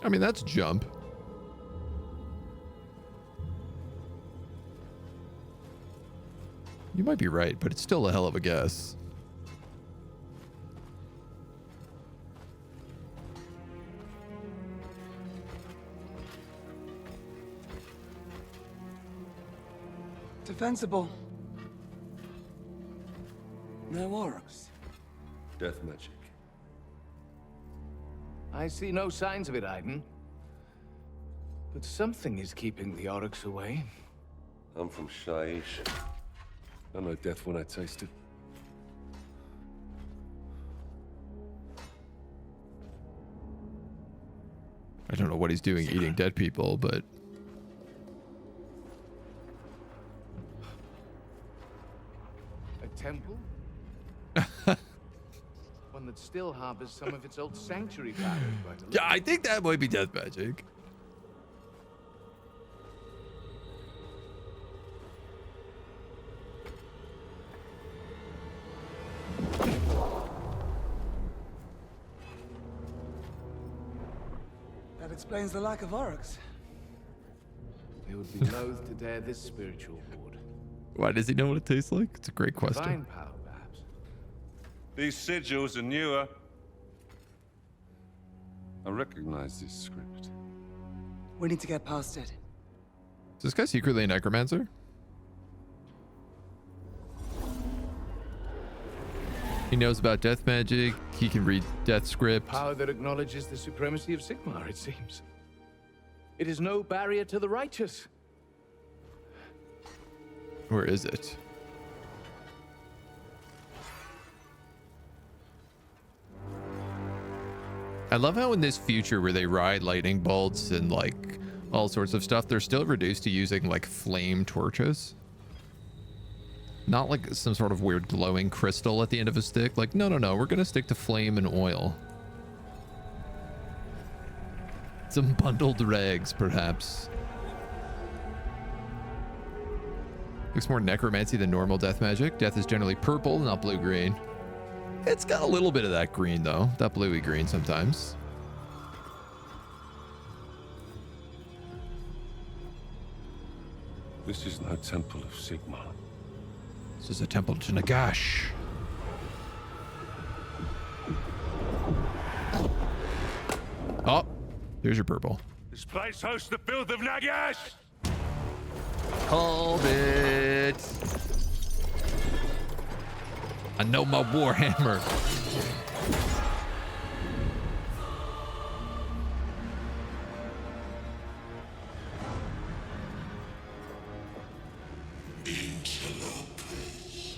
I mean, that's jump. You might be right, but it's still a hell of a guess. Defensible. No Orruks. Death magic. I see no signs of it, Aiden. But something is keeping the Orruks away. I'm from Shaiish. I know death when I taste it. I don't know what he's doing eating dead people, but... A temple? One that still harbors some of its old sanctuary powers, by the look. Yeah, I think that might be death magic. That explains the lack of Orruks. They would be loath to dare this spiritual horde. Why does he know what it tastes like? It's a great question. Divine power, perhaps. These sigils are newer. I recognize this script. We need to get past it. Is this guy secretly a necromancer? He knows about death magic. He can read death script. Power that acknowledges the supremacy of Sigmar, it seems. It is no barrier to the righteous. Where is it? I love how in this future where they ride lightning bolts and like all sorts of stuff, they're still reduced to using like flame torches. Not like some sort of weird glowing crystal at the end of a stick. Like, no, we're gonna stick to flame and oil. Some bundled rags, perhaps. Looks more necromancy than normal death magic. Death is generally purple, not blue-green. It's got a little bit of that green, though. That bluey green sometimes. This is no temple of Sigmar. This is a temple to Nagash. Oh, there's your purple. This place hosts the filth of Nagash! Called it. I know my Warhammer. Interlopers.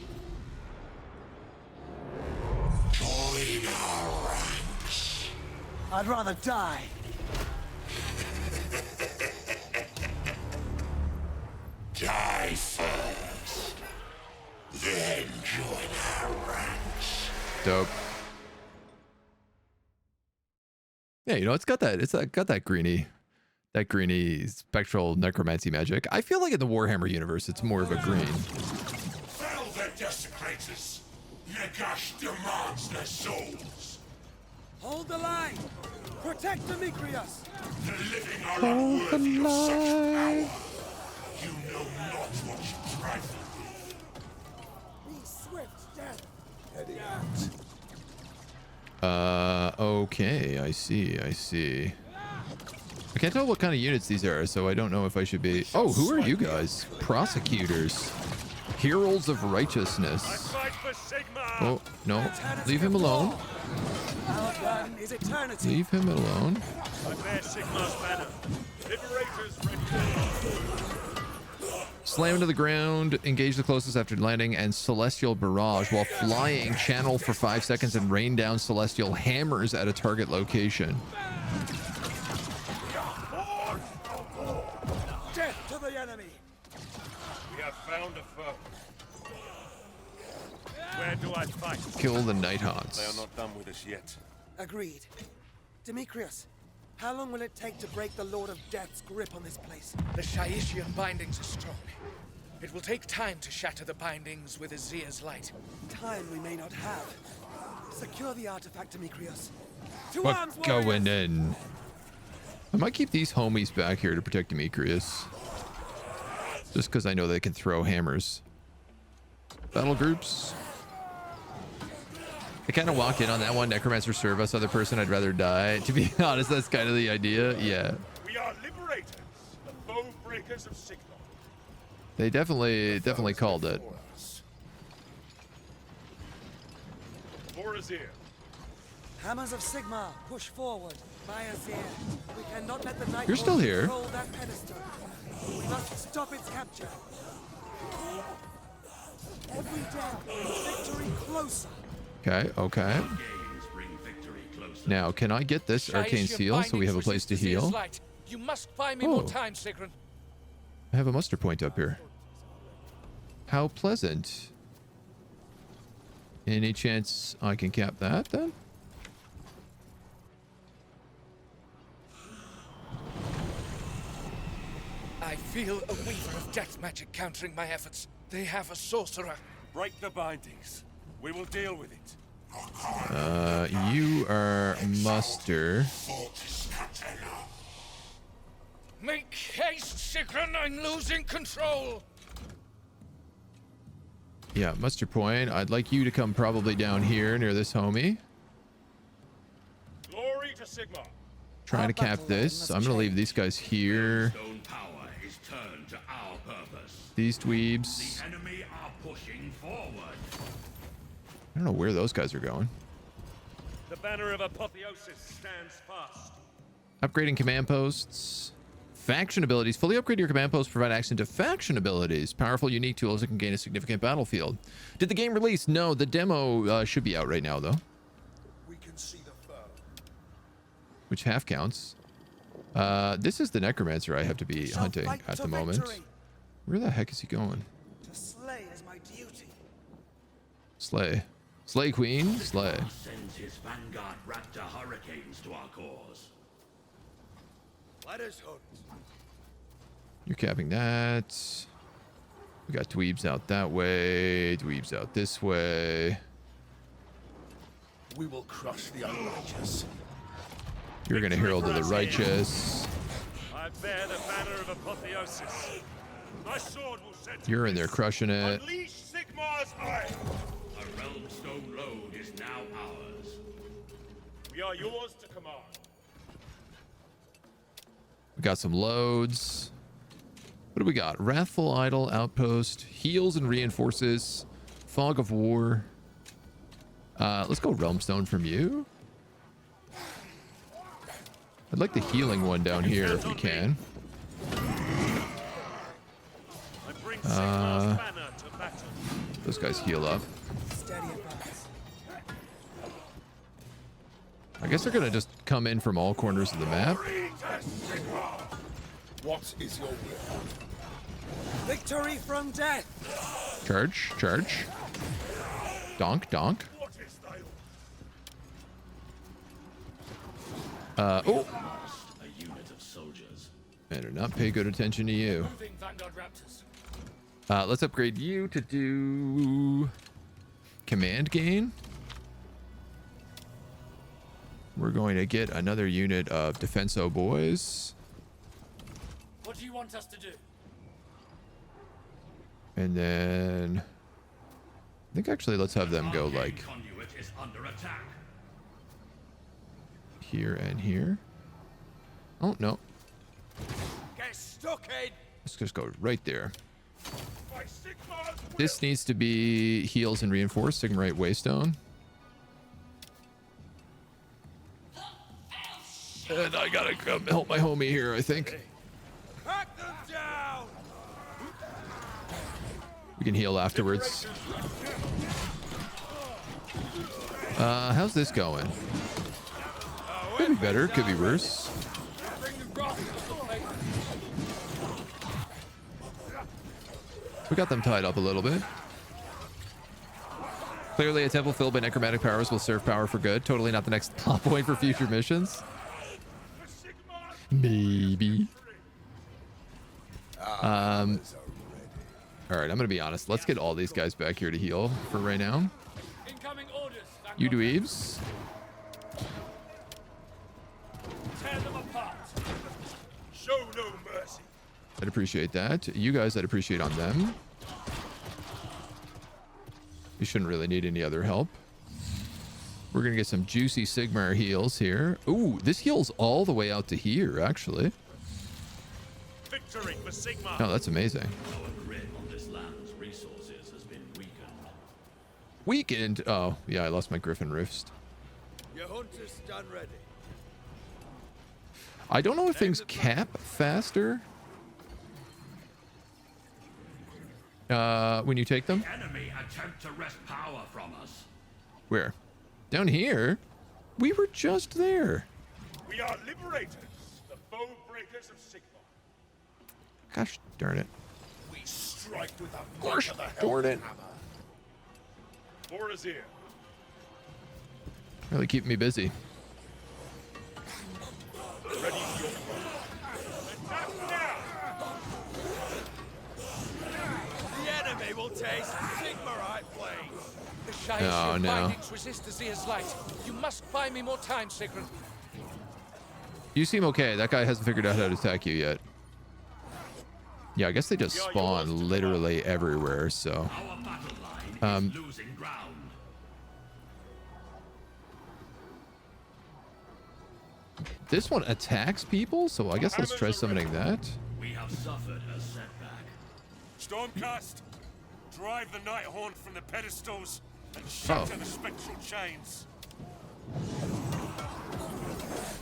Join our ranks. I'd rather die. Die first, then join our ranks. Dope. Yeah, you know, it's got that greeny spectral necromancy magic. I feel like in the Warhammer universe, it's more of a green. Fell the desecrators. Nagash demands their souls. Hold the line! Protect Demetrius! The living are unworthy of such power. You know not what you try Okay, I see. I can't tell what kind of units these are, so I don't know if I should be... Oh, who are you guys? Prosecutors. Heralds of Righteousness. Oh, no. Leave him alone. Our gun is eternity. Leave him alone. I bear Sigmar's banner. Liberators ready. Slam into the ground, engage the closest after landing, and Celestial Barrage. While flying, channel for 5 seconds and rain down Celestial Hammers at a target location. Death to the enemy. We have found a foe. Where do I fight? Kill the Nighthaunts. They are not done with us yet. Agreed. Demetrius, how long will it take to break the Lord of Death's grip on this place? The Shaishian bindings are strong. It will take time to shatter the bindings with Azir's light. Time we may not have. Secure the artifact, Demetrius. To What arms, going warriors! in? I might keep these homies back here to protect Demetrius. Just because I know they can throw hammers. Battle groups. I kind of walk in on that one. Necromancer serve us, other person I'd rather die. To be honest, that's kind of the idea. Yeah. We are liberators, the foe breakers of Sigmar. They definitely called it. For Azir. Hammers of Sigmar, push forward. By Azir. We cannot let the Nighthaunt You're still here. control that pedestal. We must stop its capture. Every day, victory closer. Okay. Now, can I get this arcane seal so we have a place to heal? You must buy me more time, Sigrun. I have a muster point up here. How pleasant. Any chance I can cap that then? I feel a weaver of death magic countering my efforts. They have a sorcerer. Break the bindings. We will deal with it. You are muster. Make haste, Sigrun. I'm losing control. Yeah, muster point. I'd like you to come probably down here near this homie. Glory to Sigmar. Trying to cap this. I'm gonna leave these guys here. Stone power is turned to our purpose. These dweebs. The enemy are pushing forward. I don't know where those guys are going. The banner of apotheosis stands fast. Upgrading command posts. Faction abilities. Fully upgrade your command posts, provide access to faction abilities. Powerful, unique tools that can gain a significant battlefield. Did the game release? No, the demo should be out right now, though. We can see the foe. Which half counts. This is the Necromancer I have to be hunting at the moment. Where the heck is he going? To slay is my duty. Slay. Slay Queen. Slay. Sends his vanguard raptor hurricanes to our cause. Let us hunt. You're capping that. We got dweebs out that way. Dweebs out this way. We will crush the unrighteous. You're gonna herald of the righteous. I bear the banner of apotheosis. My sword will set. You're in there crushing it. Unleash Sigmar's eye. A realm stone load is now ours. We are yours to command. We got some loads. What do we got? Wrathful Idol, Outpost, heals and reinforces, Fog of War. Let's go Realm Stone from you. I'd like the healing one down here if we can. Those guys heal up. I guess they're gonna just come in from all corners of the map. What is your will? Victory from death. Charge, charge. Donk, donk. Oh. A unit of soldiers. Better not pay good attention to you. Moving Vanguard Raptors. Let's upgrade you to do command gain. We're going to get another unit of Defenso boys. What do you want us to do? And then I think actually let's have them go like Conduit is under attack. here and here. Oh, no. Get stuck in. Let's just go right there. By Sigmar's will. This needs to be heals and reinforced. Sigmarite Waystone. And I gotta come help my homie here, I think. Hack them down. We can heal afterwards. How's this going? Could be better, could be worse. We got them tied up a little bit. Clearly, a temple filled by necromantic powers will serve power for good. Totally not the next plot point for future missions. Maybe. All right, I'm gonna be honest. Let's get all these guys back here to heal for right now. Incoming orders. You do Eves. Tear them apart. Show no mercy. I'd appreciate that. You guys, I'd appreciate on them. You shouldn't really need any other help. We're gonna get some juicy Sigmar heals here. Ooh, this heals all the way out to here, actually. Victory for Sigmar. No, that's amazing. Our grid on this land's resources has been weakened. Weakened? Oh, yeah, I lost my Griffin Roost. Your hunters stand ready. I don't know if things cap faster. When you take them? The enemy attempt to wrest power from us. Where? Down here? We were just there. We are liberators, the foe breakers of Sigmar. Gosh darn it. We strike with a Gosh darn it. War is here. Really keeping me busy. Ready for your attack now. The enemy will taste Sigmarite blades. The shy Oh, no. bindings resist Azir's light. You must buy me more time, Sigrun. You seem okay. That guy hasn't figured out how to attack you yet. Yeah, I guess they just spawn literally everywhere, so. Our battle line is losing ground. This one attacks people, so I guess let's try summoning that. We have suffered a setback. Stormcast, drive the Nighthaunt from the pedestals and shatter the spectral chains.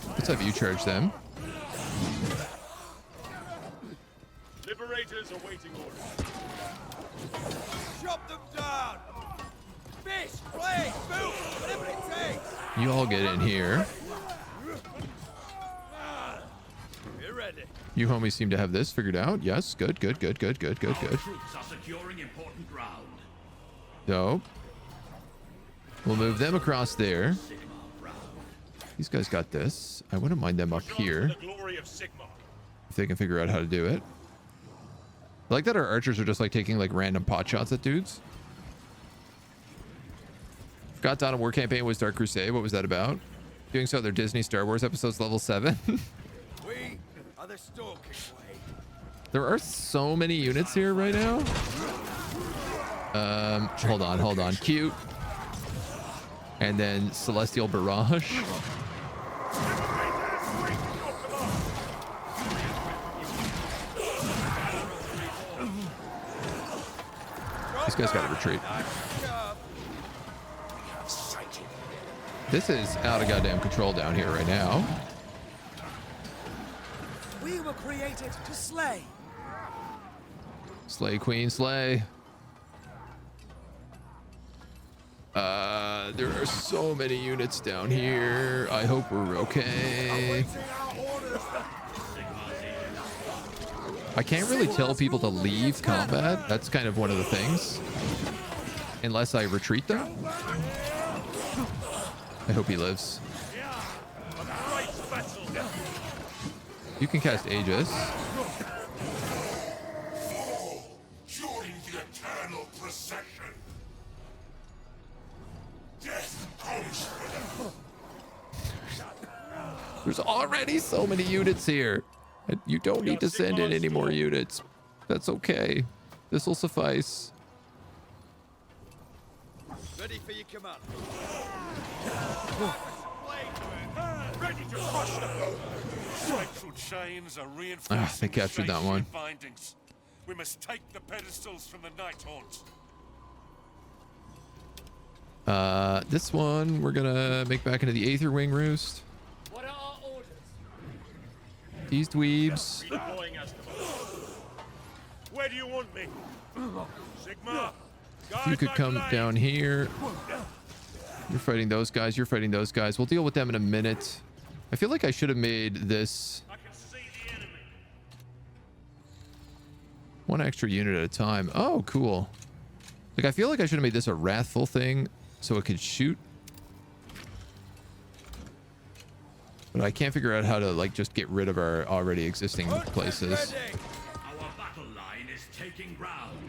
Let's have you charge them. Liberators awaiting orders. Chop them down. Fish, blade, boot, whatever it takes. You all get in here. Get ready. You homies seem to have this figured out. Yes, good, good, good, good, good, good, Our good. troops are securing important ground. Dope. We'll move them across there. These guys got this. I wouldn't mind them up here The glory of Sigmar. if they can figure out how to do it. I like that our archers are just like taking like random pot shots at dudes. Got Dawn of War campaign was Dark Crusade. What was that about? Doing so at their Disney Star Wars episodes level 7. We are the stalking way. There are so many units here right now. Hold on. Cute. And then Celestial Barrage. This guy's got to retreat. This is out of goddamn control down here right now. We were created to slay. Slay, queen, slay. There are so many units down here. I hope we're okay. I can't really tell people to leave combat. That's kind of one of the things. Unless I retreat them. I hope he lives. You can cast Aegis. During the eternal procession, death comes for them. There's already so many units here. And you don't need to send in any more units. That's okay. This will suffice. Ready for your command. Ready to crush them. Spectral chains are reinforced. They captured that one. Bindings. We must take the pedestals from the Nighthaunt. This one we're gonna make back into the Aether Wing Roost. What are our orders? These dweebs. Where do you want me? Sigmar, If you could come down here. You're fighting those guys. You're fighting those guys. We'll deal with them in a minute. I feel like I should have made this one extra unit at a time. Oh, cool. Like, I feel like I should have made this a wrathful thing so it could shoot. But I can't figure out how to, like, just get rid of our already existing places. Our battle line is taking ground.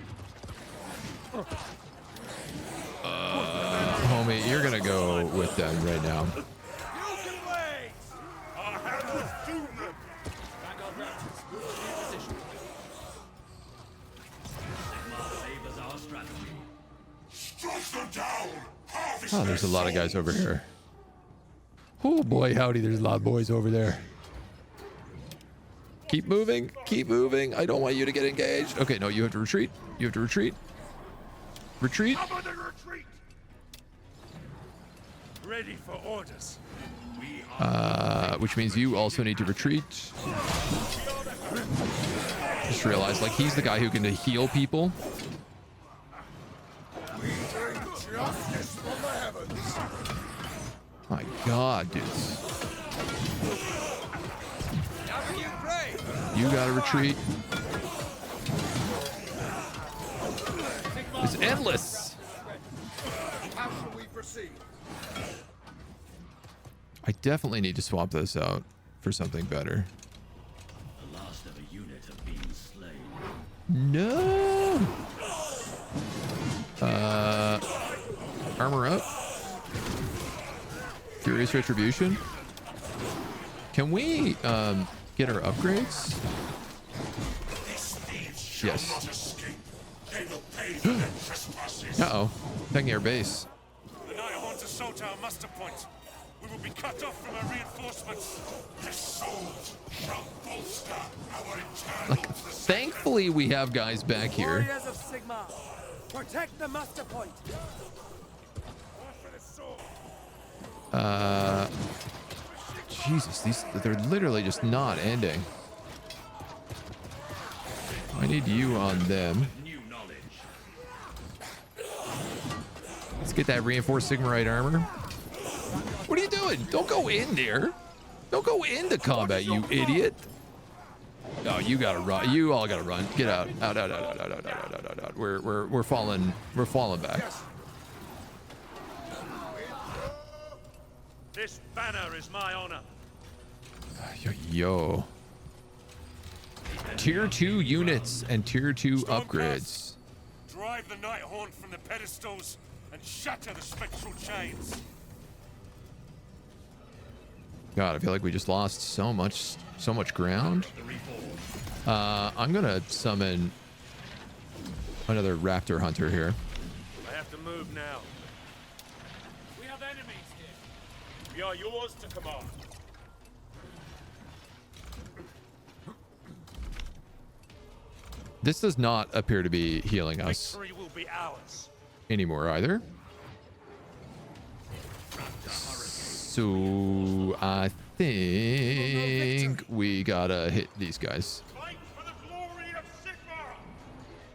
Homie, you're gonna go with them right now. Oh, there's a lot of guys over here. Oh boy, howdy, there's a lot of boys over there. Keep moving, keep moving. I don't want you to get engaged. Okay, no, you have to retreat. You have to retreat. Retreat. Ready for orders. Which means you also need to retreat. Just realized, like, he's the guy who can heal people. My God, dudes. You gotta retreat. It's endless. How shall we proceed? I definitely need to swap this out for something better. The last of a unit have been slain. No. Armor up. Furious Retribution. Can we get our upgrades? Yes. Uh-oh. Taking our base. The Nighthaunt assault our muster point. We will be cut off from our reinforcements. The souls shall bolster our internal. Like, thankfully we have guys back here. Warriors of Sigmar, protect the muster point. Jesus, they're literally just not ending. I need you on them. Let's get that reinforced Sigmarite armor. What are you doing? Don't go in there. Don't go into combat, you idiot. No, you gotta run. You all gotta run. Get out. Out. We're falling back. This banner is my honor. Yo. Tier 2 units and Tier 2 upgrades. Drive the Nighthaunt from the pedestals and shatter the spectral chains. God, I feel like we just lost so much ground. I'm gonna summon another raptor hunter here. I have to move now. We have enemies here. We are yours to command. This does not appear to be healing us Victory will be ours. anymore either. So I think we gotta hit these guys. Fight for the glory of Sigmar.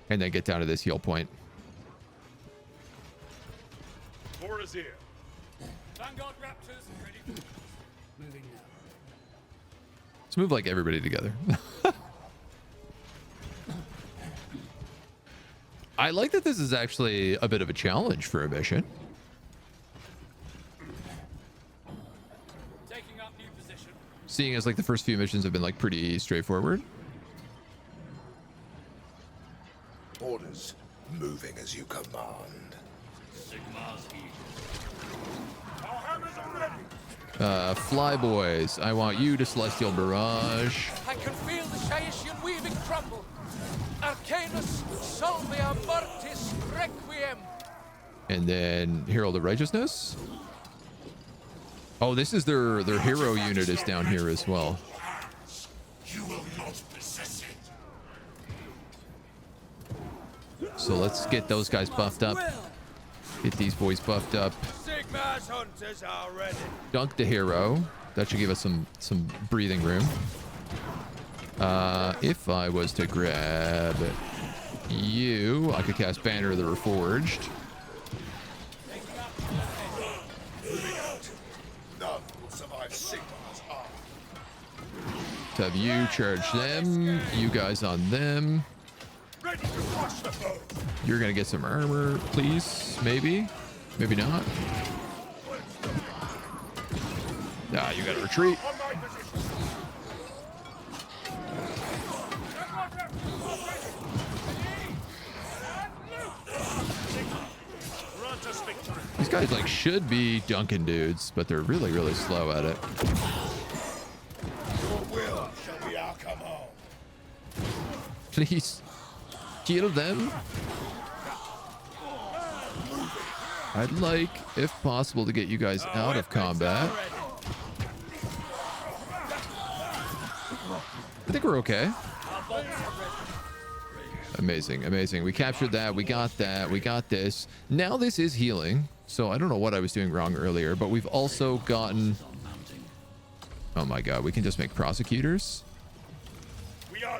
And then get down to this heal point. Bora's here. Vanguard Raptors ready for moving now. Let's move like everybody together. I like that this is actually a bit of a challenge for a mission. Taking up new position. Seeing as like the first few missions have been like pretty straightforward. Orders. Moving as you command. Sigmar's heat. Our hammers are ready. Flyboys, I want you to Celestial Barrage. I can feel the Shaishian weaving crumble. Arcanus, Salvia Mortis Requiem. And then Herald of Righteousness. Oh, this is their hero unit is down here as well. You will not possess it. So let's get those guys buffed up. Get these boys buffed up. Sigmar's hunters are ready. Dunk the hero. That should give us some breathing room. If I was to grab you, I could cast Banner of the Reforged. None will survive Sigmar's arm. To have you charge them, you guys on them. Ready to crush the foe. You're gonna get some armor, please. Maybe, maybe not. Ah, you gotta retreat. On my position. Grant us victory. These guys like should be dunking dudes, but they're really, really slow at it. Your will shall be our command. Please kill them. I'd like, if possible, to get you guys out of combat. I think we're okay. Amazing, amazing. We captured that. We got that. We got this. Now this is healing. So I don't know what I was doing wrong earlier, but we've also gotten... Oh my god, we can just make prosecutors.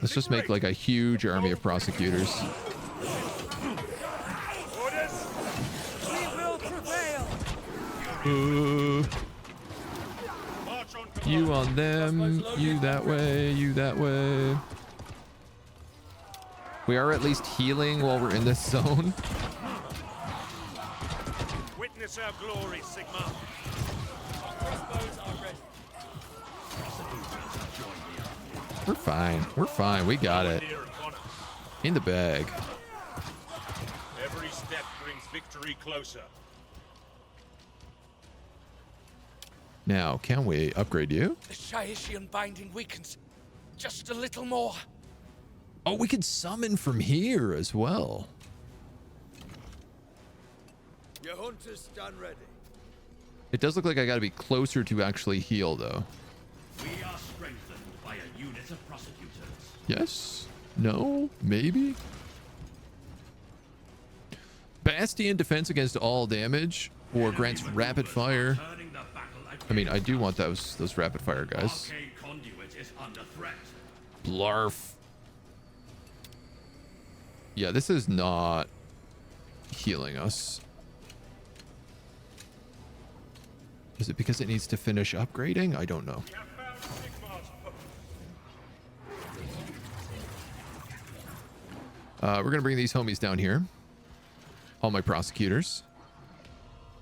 Let's just make like a huge army of prosecutors. You on them, you that way, you that way. We are at least healing while we're in this zone. Witness our glory, Sigmar. We're fine. We're fine. We got it. In the bag. Every step brings victory closer. Now, can we upgrade you? The Shaishian binding weakens. Just a little more. Oh, we can summon from here as well. Your hunters stand ready. It does look like I got to be closer to actually heal, though. We are strengthened by a unit of prosecutors. Yes? No? Maybe? Bastion defense against all damage or grants rapid fire. I mean, I do want those rapid fire guys. Conduit is under threat. Blarf. Yeah, this is not healing us. Is it because it needs to finish upgrading? I don't know. We're gonna bring these homies down here. All my prosecutors.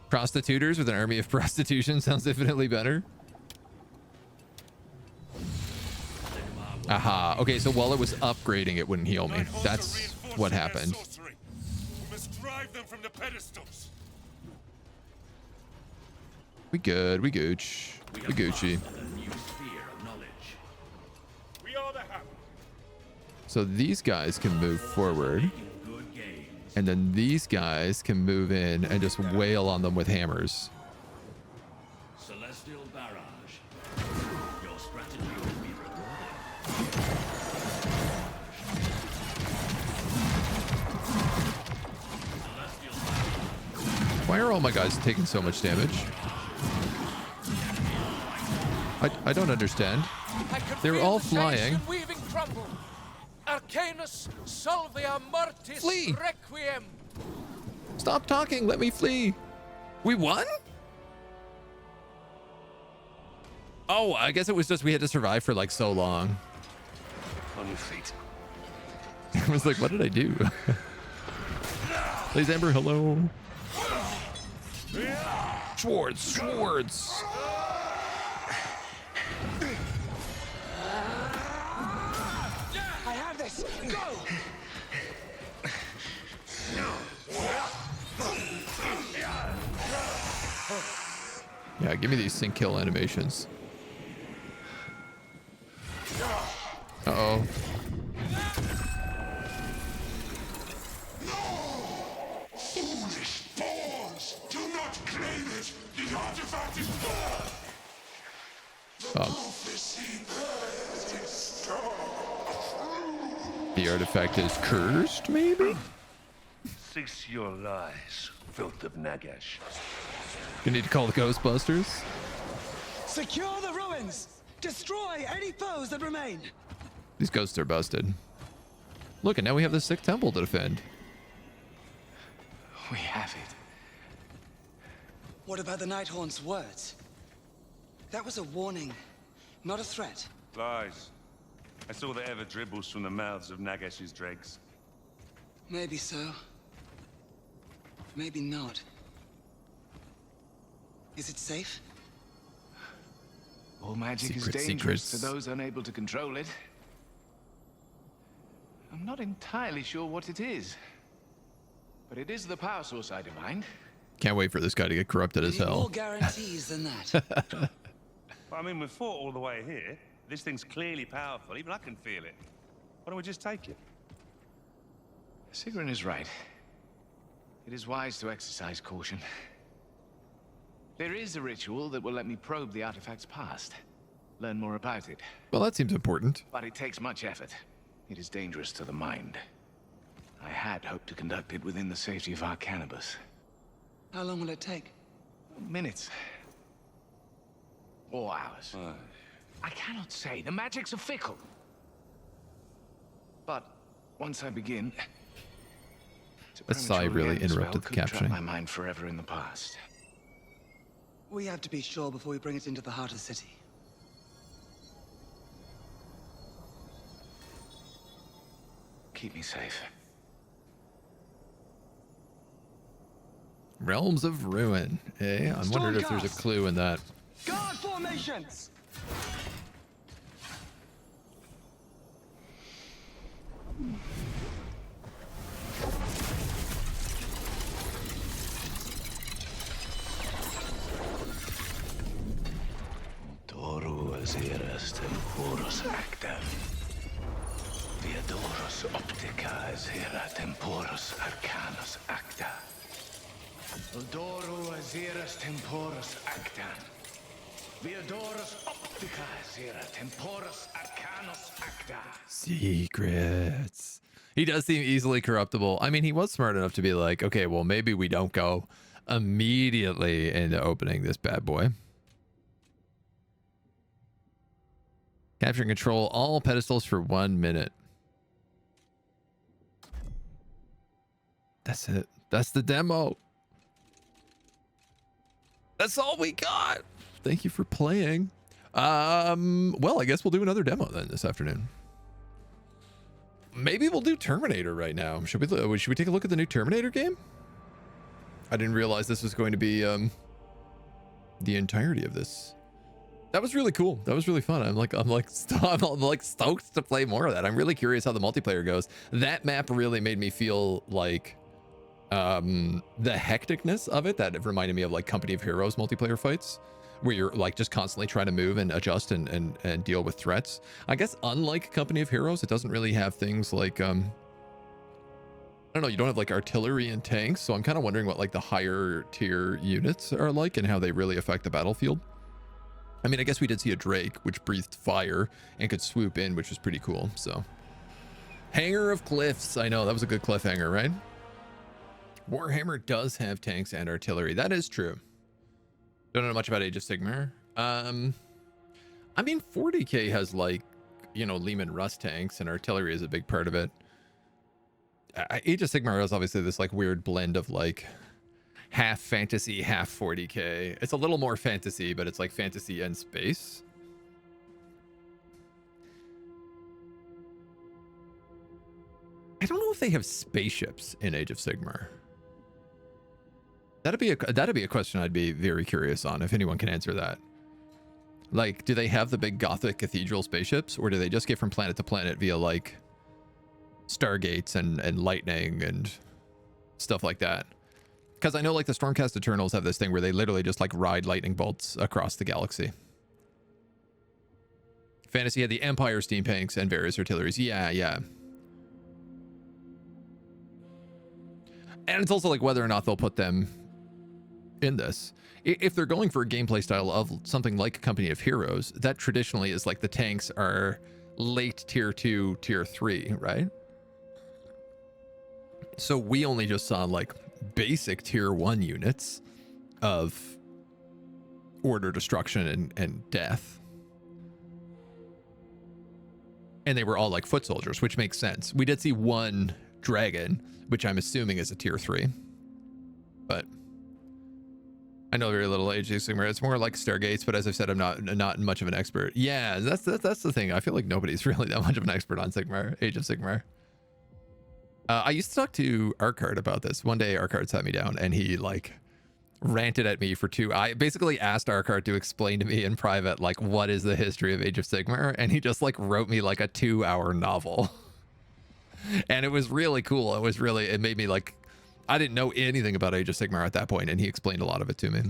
Prostituters with an army of prostitution sounds infinitely better. Aha. Okay, so while it was upgrading, it wouldn't heal me. That's what happened. We must drive them from the pedestals. We good. We gooch. We Gucci. We are the hammer. So these guys can move forward. And then these guys can move in and just wail on them with hammers. Celestial barrage. Your strategy will be rewarded. Why are all my guys taking so much damage? I don't understand. They're all flying. Arcanus Salvia Mortis Flee! Requiem. Stop talking. Let me flee. We won? Oh, I guess it was just we had to survive for like so long. On your feet. I was like, what did I do? Please, Amber, hello. Swords, swords. I have this. Go. Yeah, give me these sync kill animations. Uh-oh. Foolish fools! Do not claim it! The artifact is gone! artifact is cursed, maybe? Cease your lies, filth of Nagash. You need to call the Ghostbusters. Secure the ruins! Destroy any foes that remain! These ghosts are busted. Look, and now we have the sick temple to defend. We have it. What about the Nighthaunt's words? That was a warning, not a threat. Lies. That's all that ever dribbles from the mouths of Nagash's dregs. Maybe so. Maybe not. Is it safe? All magic is dangerous to those unable to control it. I'm not entirely sure what it is, but it is the power source I divined. Can't wait for this guy to get corrupted as hell. More guarantees than that. I mean, we're fought all the way here. This thing's clearly powerful. Even I can feel it. Why don't we just take it? Sigrun is right. It is wise to exercise caution. There is a ritual that will let me probe the artifact's past. Learn more about it. Well, that seems important. But it takes much effort. It is dangerous to the mind. I had hoped to conduct it within the safety of our cannabis. How long will it take? Minutes. Or hours. I cannot say. The magics are fickle. But once I begin... That sigh really interrupted the captioning. My mind forever in the past. We have to be sure before we bring it into the heart of the city. Keep me safe. Realms of Ruin. Eh? I'm wondering if there's a clue in that. Guard formations! Doru Aziras Temporus Acta. Theodorus Optica Azera Temporus Arcanus Acta. Odoru Aziras Temporus Acta. Theodorus Optica Azera Temporus Arcanus Acta. Secrets. He does seem easily corruptible. I mean, he was smart enough to be like, okay, well, maybe we don't go immediately into opening this bad boy. Capture and control all pedestals for 1 minute. That's it. That's the demo. That's all we got. Thank you for playing. Well, I guess we'll do another demo then this afternoon. Maybe we'll do Terminator right now. Should we take a look at the new Terminator game? I didn't realize this was going to be the entirety of this. That was really cool. That was really fun. I'm like stoked to play more of that. I'm really curious how the multiplayer goes. That map really made me feel like the hecticness of it. That reminded me of like Company of Heroes multiplayer fights, where you're like just constantly trying to move and adjust and deal with threats. I guess unlike Company of Heroes, it doesn't really have things like I don't know, you don't have like artillery and tanks, so I'm kind of wondering what like the higher tier units are like and how they really affect the battlefield. I mean, I guess we did see a Drake which breathed fire and could swoop in, which was pretty cool. So Hanger of Cliffs, I know that was a good cliffhanger, right? Warhammer does have tanks and artillery. That is true. Don't know much about Age of Sigmar. I mean, 40k has like, you know, Lehman Russ tanks, and artillery is a big part of it. Age of Sigmar is obviously this like weird blend of like half fantasy, half 40k. It's a little more fantasy, but it's like fantasy and space. I don't know if they have spaceships in Age of Sigmar. That'd be a question I'd be very curious on, if anyone can answer that. Like, do they have the big Gothic cathedral spaceships, or do they just get from planet to planet via like stargates and lightning and stuff like that? Because I know like the Stormcast Eternals have this thing where they literally just like ride lightning bolts across the galaxy. Fantasy had the Empire steampanks and various artilleries. Yeah. And it's also like whether or not they'll put them in this. If they're going for a gameplay style of something like Company of Heroes, that traditionally is like the tanks are late tier 2, tier 3, right? So we only just saw like basic tier 1 units of order destruction and death. And they were all like foot soldiers, which makes sense. We did see one dragon, which I'm assuming is a tier 3. But I know very little Age of Sigmar. It's more like Stargates, but as I've said, I'm not much of an expert. Yeah, that's the thing. I feel like nobody's really that much of an expert on Sigmar, Age of Sigmar. I used to talk to Arkard about this. One day Arkard sat me down and he like ranted at me for I basically asked Arkard to explain to me in private, like, what is the history of Age of Sigmar? And he just like wrote me like a 2-hour novel. And it was really cool. It made me like, I didn't know anything about Age of Sigmar at that point, and he explained a lot of it to me.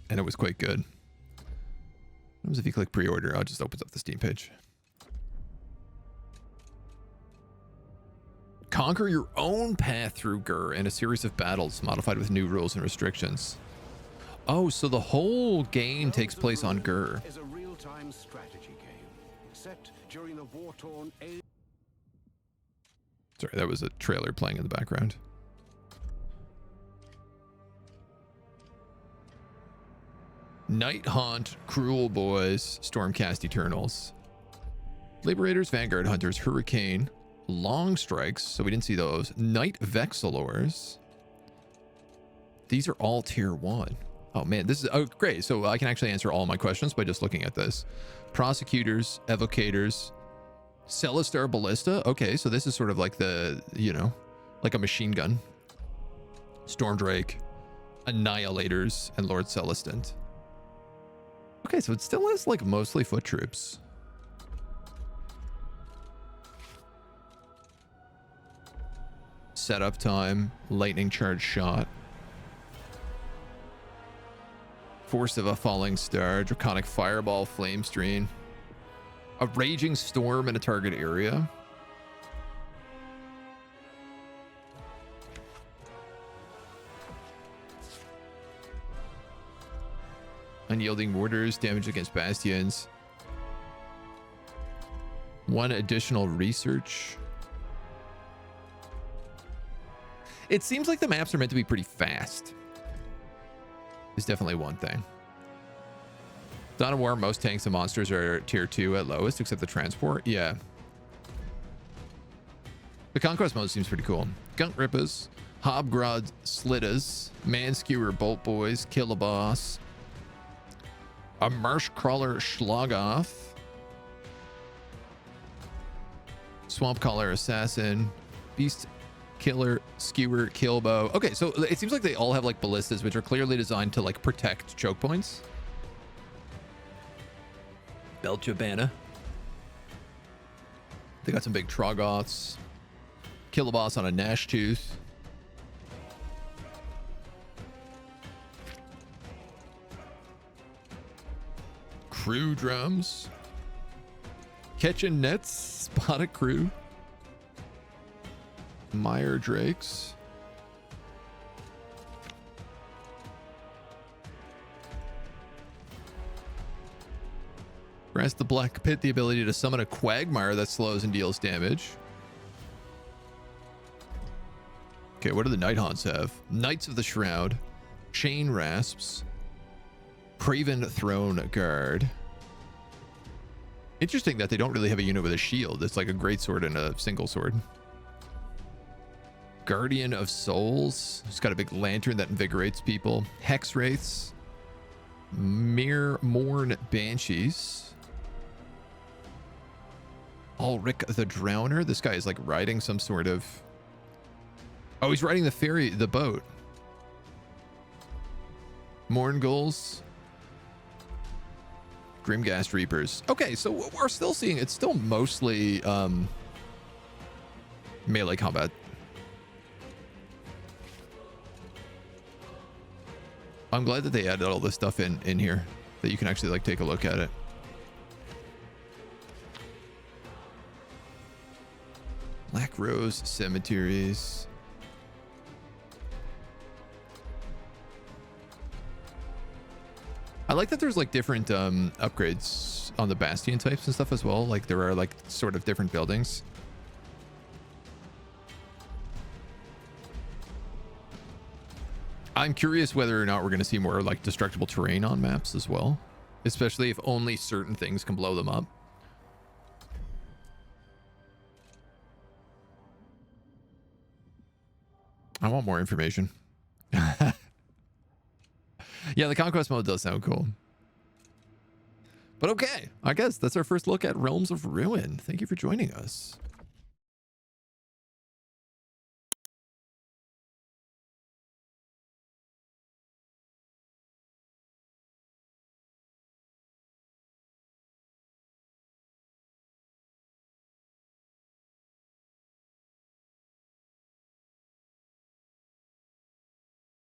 And it was quite good. What was if you click pre-order? It just opens up the Steam page. Conquer your own path through Ghur in a series of battles modified with new rules and restrictions. Oh, so the whole game takes place on Ghur. Is a real-time strategy game, except during the war-torn age. Sorry, that was a trailer playing in the background. Nighthaunt, Kruleboyz, Stormcast Eternals. Liberators, Vanguard Hunters, Hurricane, Long Strikes, so we didn't see those. Night Vexillors. These are all tier 1. Oh man, this is, oh great. So I can actually answer all my questions by just looking at this. Prosecutors, Evocators, Celestar Ballista. Okay, so this is sort of like the, you know, like a machine gun. Stormdrake, Annihilators, and Lord Celestant. Okay, so it still is like mostly foot troops. Setup time, lightning charge shot. Force of a falling star, draconic fireball, flame stream. A raging storm in a target area. Unyielding mortars, damage against bastions. 1 additional research. It seems like the maps are meant to be pretty fast. Is definitely one thing. Dawn of War, most tanks and monsters are tier 2 at lowest, except the transport. Yeah. The Conquest mode seems pretty cool. Gunk Rippers, Hobgrod Slittas, Manskewer Bolt Boys, Kill a Boss, a Marsh Crawler Schlagoth, Swamp Caller Assassin, Beast Killer, Skewer, Killbow. Okay, so it seems like they all have like ballistas, which are clearly designed to like protect choke points. Belchabana. They got some big Troggoths. Kill a Boss on a Gnash Tooth. Crew drums. Catching nets. Spot a crew. Mire Drakes. Grants the Black Pit the ability to summon a Quagmire that slows and deals damage. Okay, what do the Nighthaunts have? Knights of the Shroud, Chain Rasps, Craven Throne Guard. Interesting that they don't really have a unit with a shield. It's like a greatsword and a single sword. Guardian of Souls. It's got a big lantern that invigorates people. Hex Wraiths. Mere Morn Banshees. Orruk the Drowner. This guy is like riding some sort of... Oh, he's riding the ferry, the boat. Mourngulls. Grimghast Reapers. Okay, so we're still seeing... It's still mostly melee combat. I'm glad that they added all this stuff in here, that you can actually like take a look at it. Black Rose Cemeteries. I like that there's like different upgrades on the bastion types and stuff as well. Like there are like sort of different buildings. I'm curious whether or not we're going to see more like destructible terrain on maps as well, especially if only certain things can blow them up. I want more information. Yeah, the conquest mode does sound cool. But okay, I guess that's our first look at Realms of Ruin. Thank you for joining us.